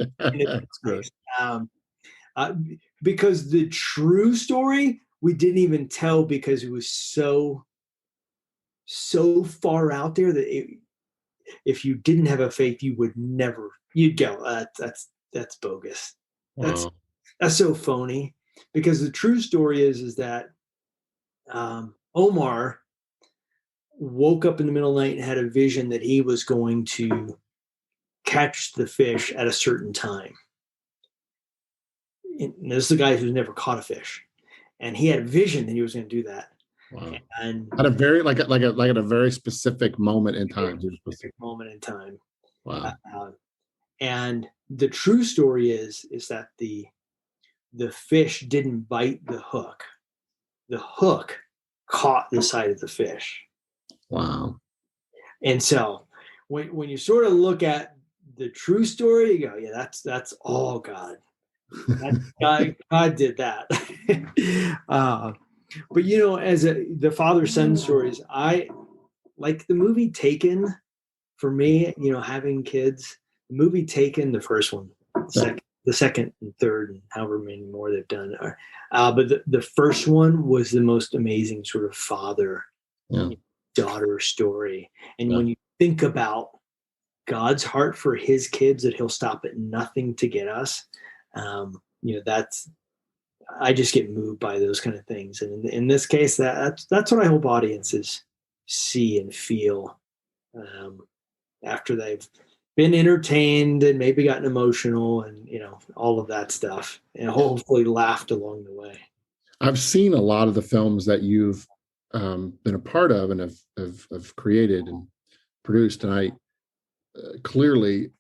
Right. Um, uh, because the true story we didn't even tell because it was so far out there that if you didn't have a faith, you'd go, that's bogus. That's Wow. that's so phony. Because the true story is that Omar woke up in the middle of the night and had a vision that he was going to catch the fish at a certain time. And this is a guy who's never caught a fish, and he had a vision that he was going to do that. Wow. And At a very at a very specific moment in time. specific moment in time. Wow. And the true story is that the fish didn't bite the hook. The hook caught the side of the fish. Wow. And so when you sort of look at the true story, you go, yeah, that's all God. God did that. But as the father-son stories, I like the movie Taken. For me, having kids, the movie Taken, the first one, the second and third, and however many more they've done. But the first one was the most amazing sort of father daughter story. And when you think about God's heart for his kids, that he'll stop at nothing to get us, I just get moved by those kind of things. And in this case, that's what I hope audiences see and feel after they've been entertained and maybe gotten emotional and all of that stuff, and hopefully laughed along the way. I've seen a lot of the films that you've been a part of and have created and produced, and I clearly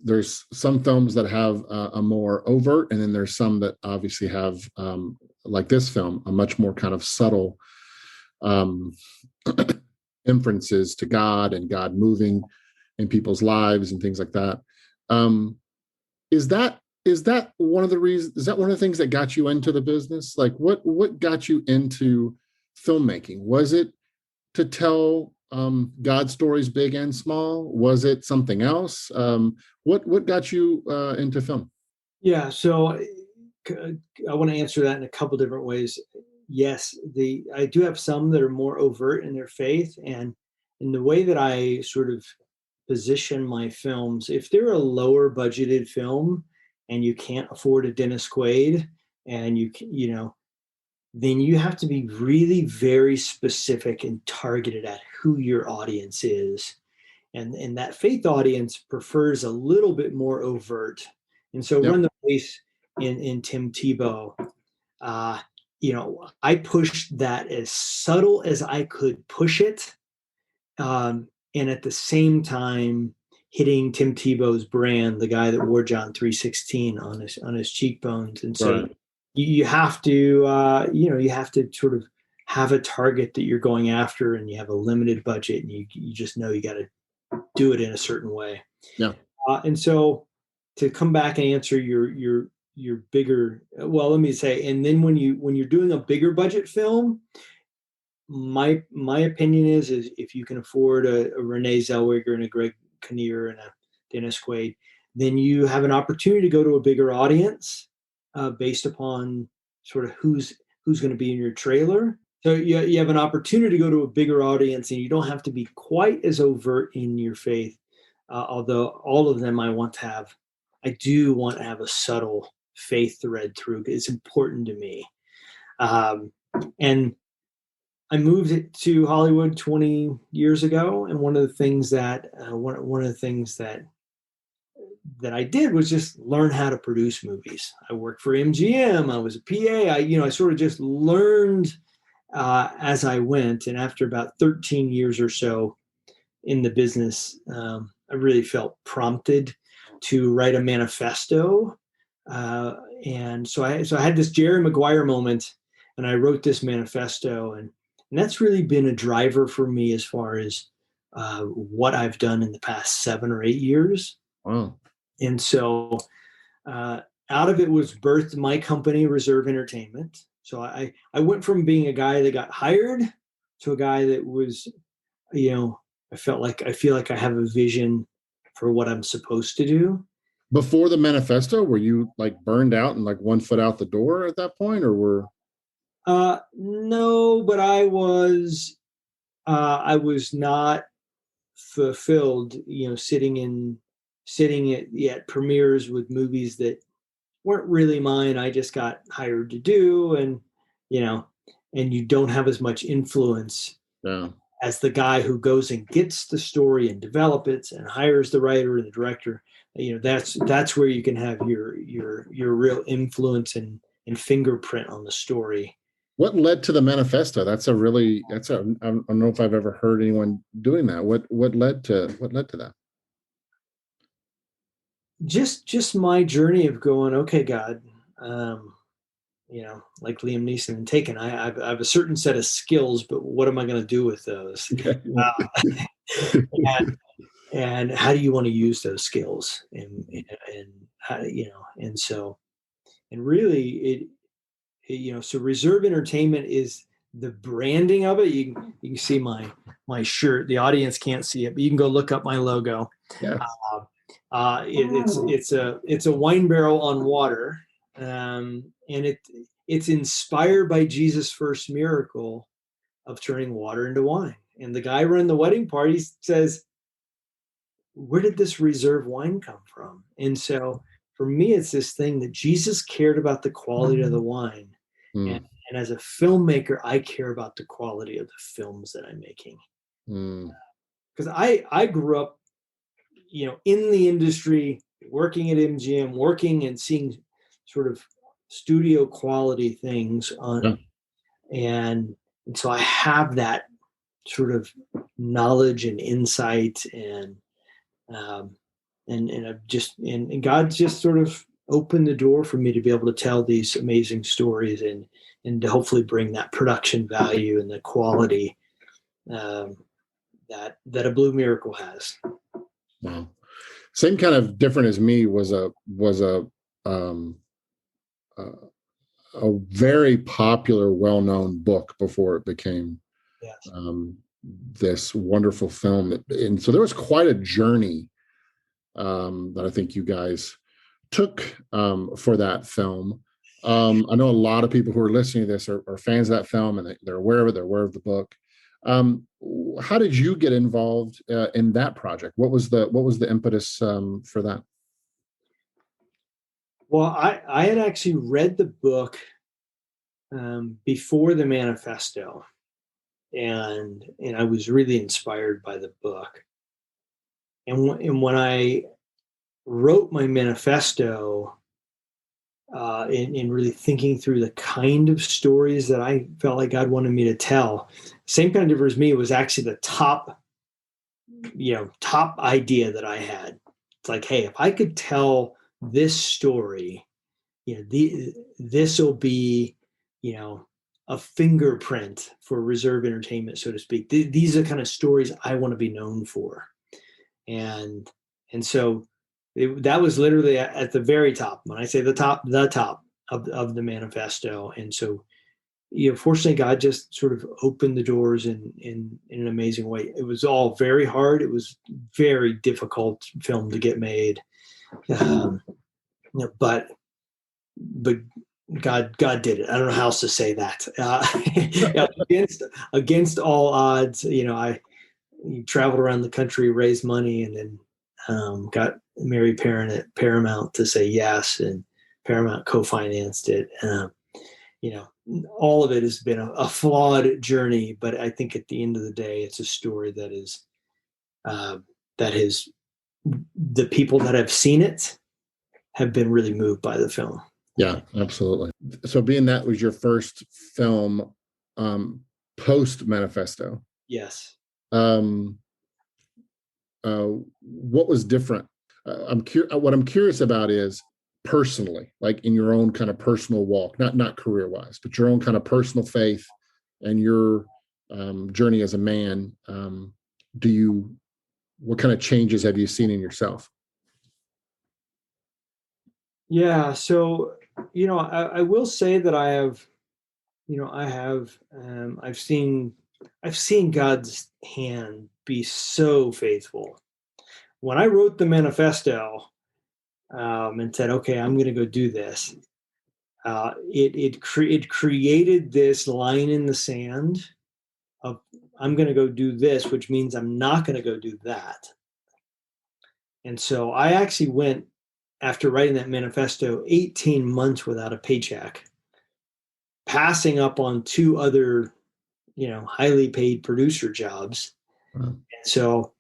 there's some films that have a more overt, and then there's some that obviously have, like this film, a much more kind of subtle inferences to God and God moving in people's lives and things like that. Is that one of the reasons? Is that one of the things that got you into the business? Like, what got you into filmmaking? Was it to tell God stories, big and small? Was it something else? What got you into film? Yeah, so I want to answer that in a couple different ways. Yes, I do have some that are more overt in their faith, and in the way that I sort of position my films, if they're a lower budgeted film and you can't afford a Dennis Quaid, and then you have to be really very specific and targeted at who your audience is. And that faith audience prefers a little bit more overt. And so Run the Place in Tim Tebow, I pushed that as subtle as I could push it. And at the same time, hitting Tim Tebow's brand, the guy that wore John 3:16 on his cheekbones, and say, right. You have to, you have to sort of have a target that you're going after, and you have a limited budget, and you just know you got to do it in a certain way. Yeah. And so to come back and answer your bigger, well, let me say, and then when you're doing a bigger budget film, my opinion is if you can afford a Renee Zellweger and a Greg Kinnear and a Dennis Quaid, then you have an opportunity to go to a bigger audience based upon sort of who's going to be in your trailer. So you have an opportunity to go to a bigger audience, and you don't have to be quite as overt in your faith. Although all of them I do want to have a subtle faith thread through. It's important to me. And I moved to Hollywood 20 years ago, and one of the things that that I did was just learn how to produce movies. I worked for MGM. I was a PA. I sort of just learned as I went. And after about 13 years or so in the business, I really felt prompted to write a manifesto. And so I had this Jerry Maguire moment, and I wrote this manifesto, and that's really been a driver for me as far as what I've done in the past 7 or 8 years. Wow. And so out of it was birthed my company, Reserve Entertainment. So I went from being a guy that got hired to a guy that was, I feel like I have a vision for what I'm supposed to do. Before the manifesto, were you like burned out and like one foot out the door at that point, or were? No, but I was not fulfilled, sitting at premieres with movies that weren't really mine. I just got hired to do, and you don't have as much influence Yeah. as the guy who goes and gets the story and develops it and hires the writer and the director. That's where you can have your real influence and fingerprint on the story. What led to the manifesto? I don't know if I've ever heard anyone doing that. What led to that? Just my journey of going, okay, God, like Liam Neeson and Taken, I have a certain set of skills, but what am I going to do with those? Okay. And how do you want to use those skills? And how, and really so Reserve Entertainment is the branding of it. You can see my shirt. The audience can't see it, but you can go look up my logo. Yeah. It's a wine barrel on water, and it's inspired by Jesus' first miracle of turning water into wine. And the guy running the wedding party says, "Where did this reserve wine come from?" And so for me, it's this thing that Jesus cared about the quality of the wine. And as a filmmaker, I care about the quality of the films that I'm making. Because I grew up, in the industry, working at MGM, working and seeing sort of studio quality things on, and so I have that sort of knowledge and insight, and I've just and God just sort of opened the door for me to be able to tell these amazing stories and to hopefully bring that production value and the quality that a Blue Miracle has. Wow. Same kind of different as me was a very popular, well-known book before it became this wonderful film. And so there was quite a journey that I think you guys took for that film. I know a lot of people who are listening to this are fans of that film, and they're aware of it. They're aware of the book. How did you get involved in that project? What was the impetus for that? Well, I had actually read the book before the manifesto, and I was really inspired by the book. And when I wrote my manifesto, in really thinking through the kind of stories that I felt like God wanted me to tell, same kind of as me, was actually the top idea that I had. It's like, hey, if I could tell this story, this will be, a fingerprint for Reserve Entertainment, so to speak. These are the kind of stories I want to be known for. And so that was literally at the very top. When I say the top of the manifesto. And so, fortunately, God just sort of opened the doors in an amazing way. It was all very hard. It was very difficult film to get made. But God did it. I don't know how else to say that. Against all odds, I traveled around the country, raised money, and then got Mary Perrin at Paramount to say yes, and Paramount co-financed it. All of it has been a flawed journey, but I think at the end of the day, it's a story that has the people that have seen it have been really moved by the film. Yeah, absolutely. So being that was your first film post Manifesto, Yes. um, what was different? What I'm curious about is personally, like in your own kind of personal walk, not career wise, but your own kind of personal faith and your journey as a man. What kind of changes have you seen in yourself? Yeah. So, I will say that I've seen God's hand be so faithful. When I wrote the manifesto, and said, "Okay, I'm going to go do this," it created this line in the sand of, I'm going to go do this, which means I'm not going to go do that. And so I actually went, after writing that manifesto, 18 months without a paycheck, passing up on two other, highly paid producer jobs. Wow. And so,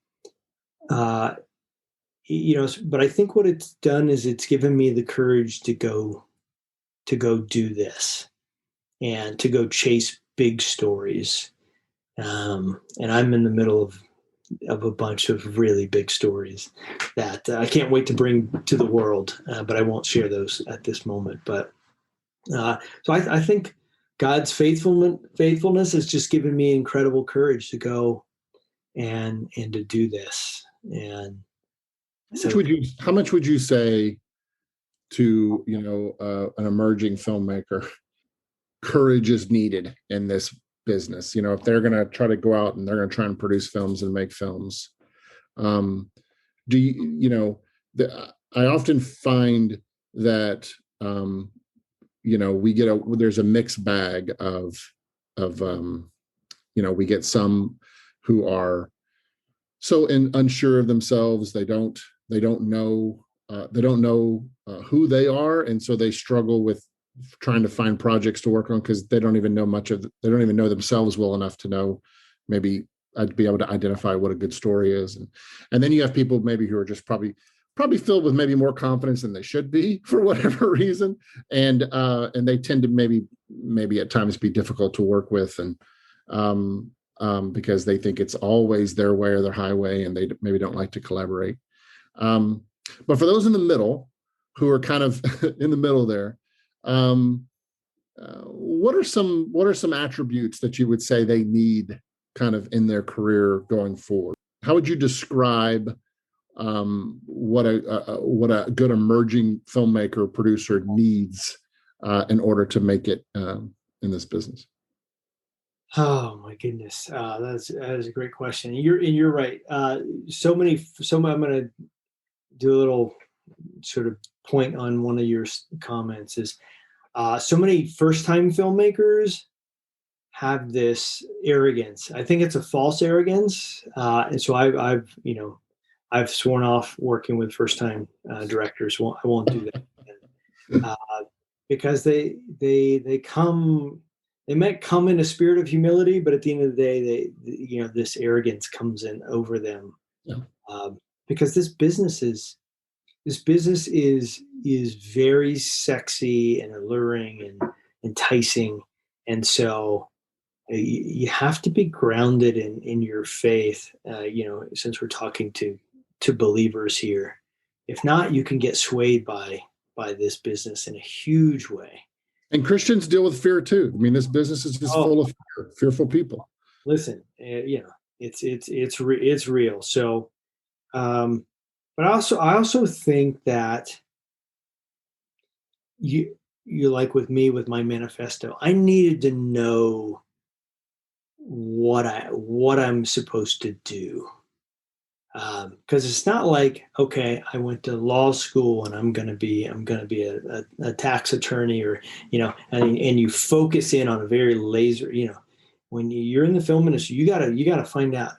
but I think what it's done is it's given me the courage to go do this and to go chase big stories. And I'm in the middle of a bunch of really big stories that I can't wait to bring to the world, but I won't share those at this moment. But so I think God's faithfulness has just given me incredible courage to go and to do this. And so, How much would you say to an emerging filmmaker, courage is needed in this business? If they're going to try to go out and they're going to try and produce films and make films, do I often find that there's a mixed bag of we get some who are so unsure of themselves, they don't know who they are, and so they struggle with trying to find projects to work on because they don't even know they don't even know themselves well enough to know, maybe I'd be able to identify what a good story is. And then you have people maybe who are just probably filled with maybe more confidence than they should be for whatever reason. And they tend to maybe at times be difficult to work with, and because they think it's always their way or their highway, and they maybe don't like to collaborate. But for those in the middle who are kind of in the middle there, what are some attributes that you would say they need kind of in their career going forward? How would you describe what a good emerging filmmaker producer needs in order to make it in this business? oh my goodness, that is a great question. You're right. So many. I'm going to do a little sort of point on one of your comments. Is so many first-time filmmakers have this arrogance. I think it's a false arrogance, and so I've sworn off working with first-time directors. I won't do that because they might come in a spirit of humility, but at the end of the day, this arrogance comes in over them. Yeah. Because this business is very sexy and alluring and enticing, and so you have to be grounded in your faith. Since we're talking to believers here, if not, you can get swayed by this business in a huge way. And Christians deal with fear too. I mean, this business is just full of fearful people. Listen, it's real. So, but I also think that you like with me with my manifesto, I needed to know what I'm supposed to do. Because it's not like, okay, I went to law school and I'm gonna be a tax attorney, or and you focus in on a very laser. When you're in the film industry, you gotta find out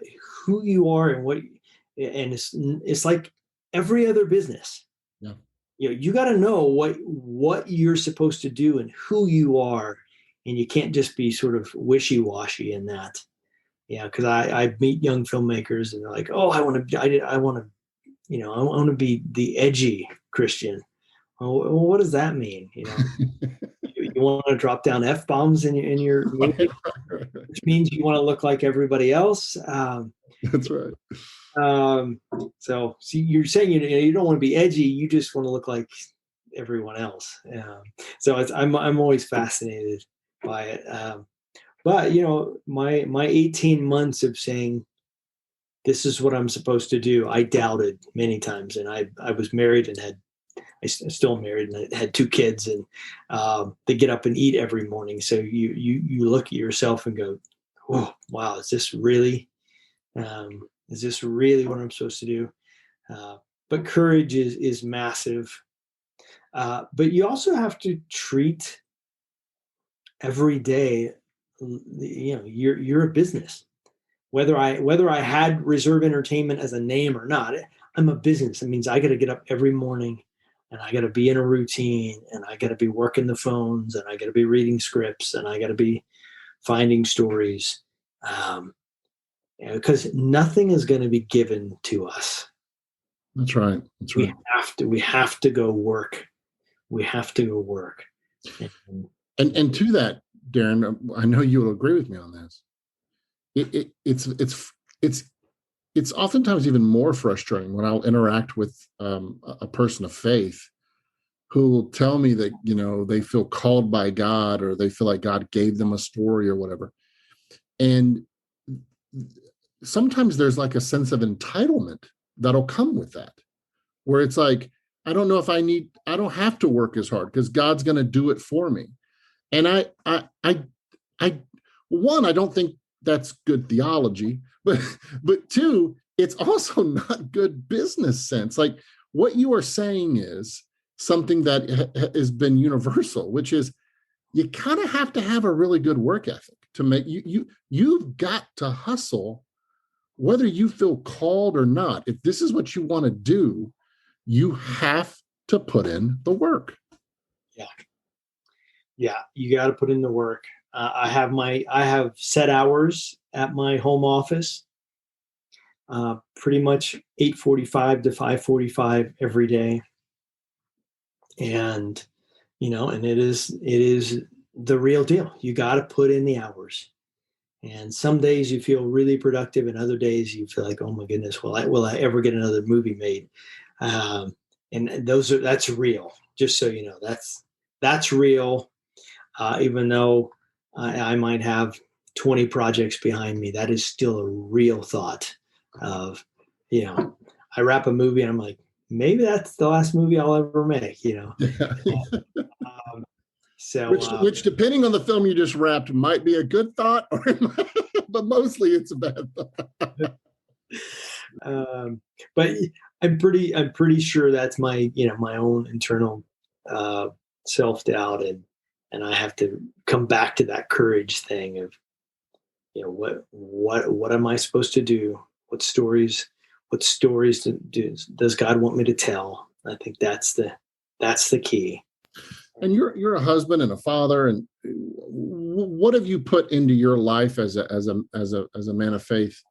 who you are and what, and it's like every other business. Yeah. You got to know what you're supposed to do and who you are, and you can't just be sort of wishy-washy in that. Yeah, because I meet young filmmakers and they're like, "Oh, I want to I want to be the edgy Christian. Well, what does that mean? You want to drop down F-bombs in your movie, which means you want to look like everybody else. That's right. So see, you're saying you don't want to be edgy. You just want to look like everyone else. So I'm always fascinated by it. But my 18 months of saying this is what I'm supposed to do, I doubted many times, and I was married and still married and I had 2 kids, and they get up and eat every morning. So you look at yourself and go, oh wow, is this really what I'm supposed to do? But courage is massive. But you also have to treat every day, you're a business. Whether I had Reserve Entertainment as a name or not, I'm a business. It means I got to get up every morning, and I got to be in a routine, and I got to be working the phones, and I got to be reading scripts, and I got to be finding stories, because nothing is going to be given to us. That's right. We have to go work. We have to go work. And to that, Darren, I know you will agree with me on this. It's oftentimes even more frustrating when I'll interact with a person of faith who will tell me that they feel called by God, or they feel like God gave them a story or whatever, and sometimes there's like a sense of entitlement that'll come with that, where it's like, I don't know if I don't have to work as hard because God's going to do it for me. And I don't think that's good theology, but 2, it's also not good business sense. Like, what you are saying is something that has been universal, which is you kind of have to have a really good work ethic to make you've got to hustle, whether you feel called or not. If this is what you want to do, you have to put in the work. Yeah, you got to put in the work. I have set hours at my home office, pretty much 8:45 to 5:45 every day, and and it is the real deal. You got to put in the hours, and some days you feel really productive, and other days you feel like, oh my goodness, will I ever get another movie made? And that's real. Just so you know, that's real. Even though I might have 20 projects behind me, that is still a real thought of, I wrap a movie and I'm like, maybe that's the last movie I'll ever make, So, which depending on the film you just wrapped might be a good thought, but mostly it's a bad thought. But I'm pretty sure that's my, my own internal self-doubt, and I have to come back to that courage thing of, what am I supposed to do? What stories does God want me to tell? I think that's the key. And you're a husband and a father, and what have you put into your life as a man of faith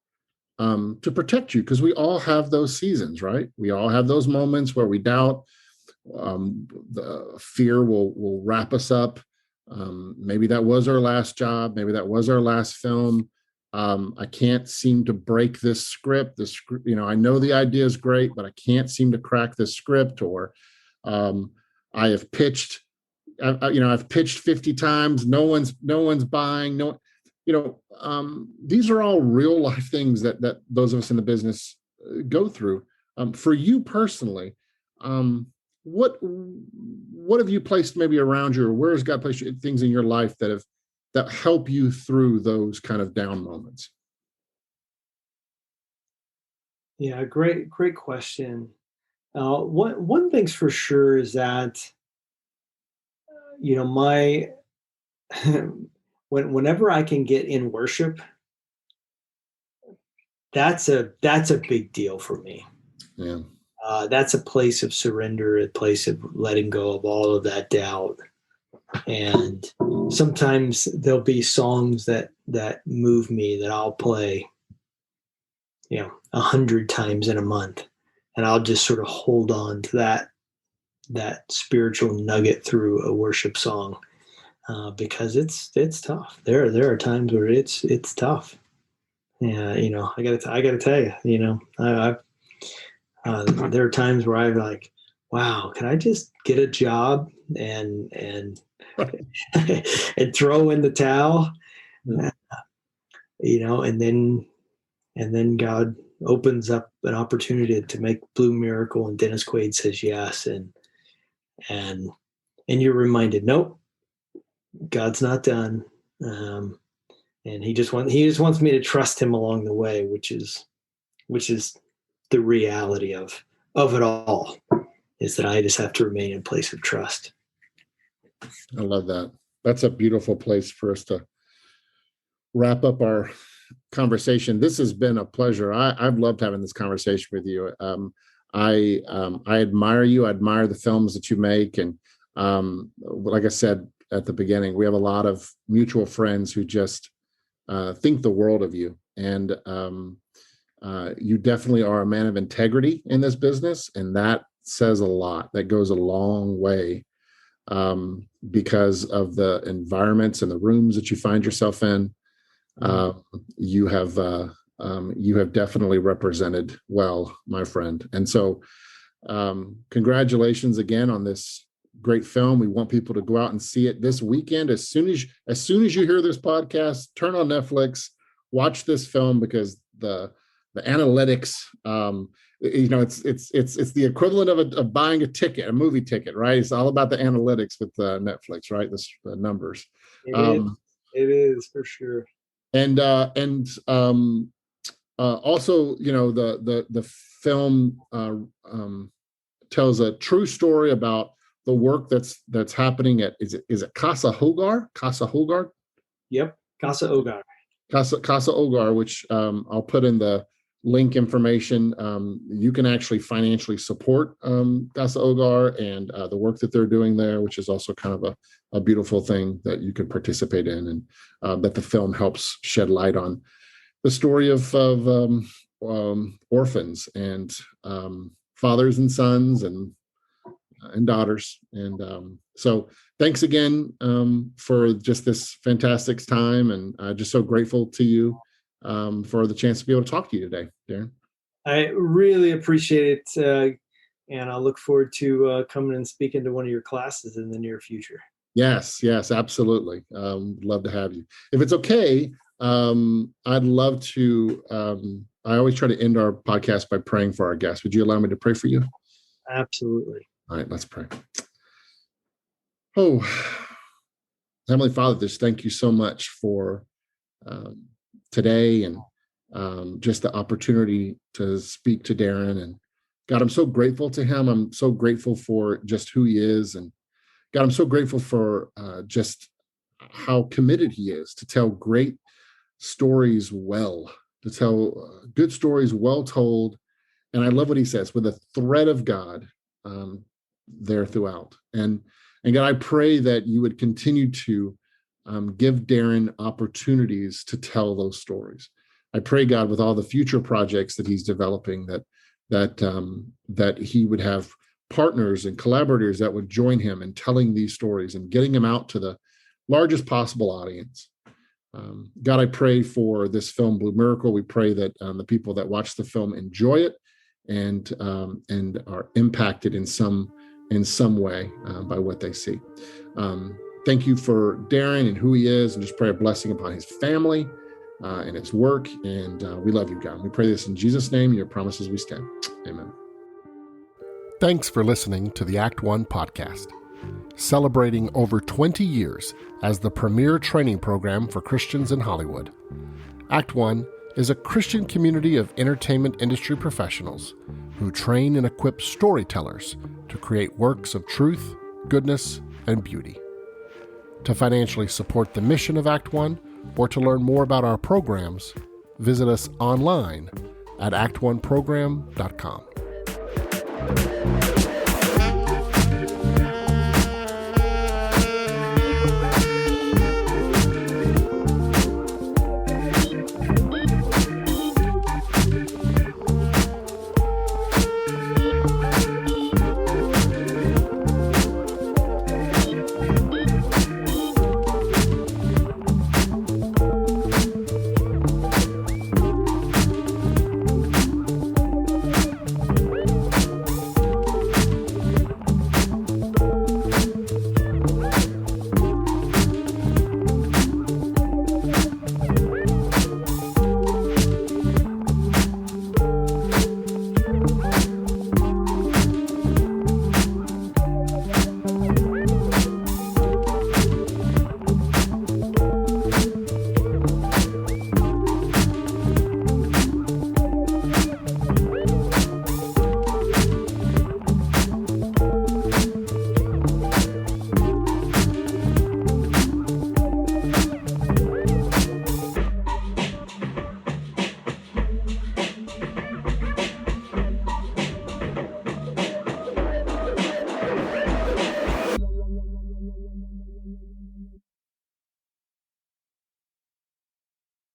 to protect you? Because we all have those seasons, right? We all have those moments where we doubt. The fear will wrap us up. Maybe that was our last job. Maybe that was our last film. I can't seem to break this script. I know the idea is great, but I can't seem to crack this script. Or I have pitched. I've pitched 50 times. No one's buying. These are all real life things that those of us in the business go through. For you personally, what have you placed maybe around you, or where has God placed things in your life that help you through those kind of down moments? Yeah, great question. One thing's for sure is that, my whenever I can get in worship, that's a big deal for me. Yeah. That's a place of surrender, a place of letting go of all of that doubt. And sometimes there'll be songs that move me that I'll play, 100 times in a month. I'll just sort of hold on to that spiritual nugget through a worship song, because it's tough. There are times where it's tough. Yeah, I gotta tell you, there are times where I'm like, wow, can I just get a job and and throw in the towel, and then God opens up an opportunity to make Blue Miracle, and Dennis Quaid says yes, and you're reminded, nope, God's not done, and he just wants me to trust him along the way, which is the reality of it all, is that I just have to remain in a place of trust. I love that. That's a beautiful place for us to wrap up our conversation. This has been a pleasure. I've loved having this conversation with you. I admire you. I admire the films that you make. And like I said at the beginning, we have a lot of mutual friends who just think the world of you. And you definitely are a man of integrity in this business. And that says a lot. That goes a long way, because of the environments and the rooms that you find yourself in. You have definitely represented well, my friend. And so congratulations again on this great film. We want people to go out and see it this weekend. As soon as you hear this podcast, turn on Netflix, watch this film, because the analytics, it's the equivalent of buying a movie ticket, right? It's all about the analytics with Netflix, right? The numbers. It is for sure. And also, the film tells a true story about the work that's happening at, is it Casa Hogar? Casa Hogar? Yep, Casa Hogar. Casa Hogar, which I'll put in the link information. You can actually financially support Casa Hogar and the work that they're doing there, which is also kind of a beautiful thing that you can participate in, and that the film helps shed light on the story of orphans and fathers and sons and daughters. And so thanks again for just this fantastic time, and just so grateful to you for the chance to be able to talk to you today, Darren. I really appreciate it, and I'll look forward to coming and speaking to one of your classes in the near future. Yes, absolutely. Love to have you. If it's okay, I'd love to, I always try to end our podcast by praying for our guests. Would you allow me to pray for you? Absolutely. All right, let's pray. Oh, Heavenly Father, just thank you so much for today, and just the opportunity to speak to Darren. And God, I'm so grateful to him. I'm so grateful for just who he is. And God, I'm so grateful for just how committed he is to tell great stories well, to tell good stories well told. And I love what he says, with a thread of God there throughout. And God, I pray that you would continue to give Darren opportunities to tell those stories. I pray, God, with all the future projects that he's developing, that he would have partners and collaborators that would join him in telling these stories and getting them out to the largest possible audience. God, I pray for this film, Blue Miracle. We pray that the people that watch the film enjoy it and are impacted in some way by what they see. Thank you for Darren and who he is, and just pray a blessing upon his family and his work. And we love you, God. We pray this in Jesus' name. Your promises we stand. Amen. Thanks for listening to the Act One podcast, celebrating over 20 years as the premier training program for Christians in Hollywood. Act One is a Christian community of entertainment industry professionals who train and equip storytellers to create works of truth, goodness, and beauty. To financially support the mission of Act One, or to learn more about our programs, visit us online at actoneprogram.com.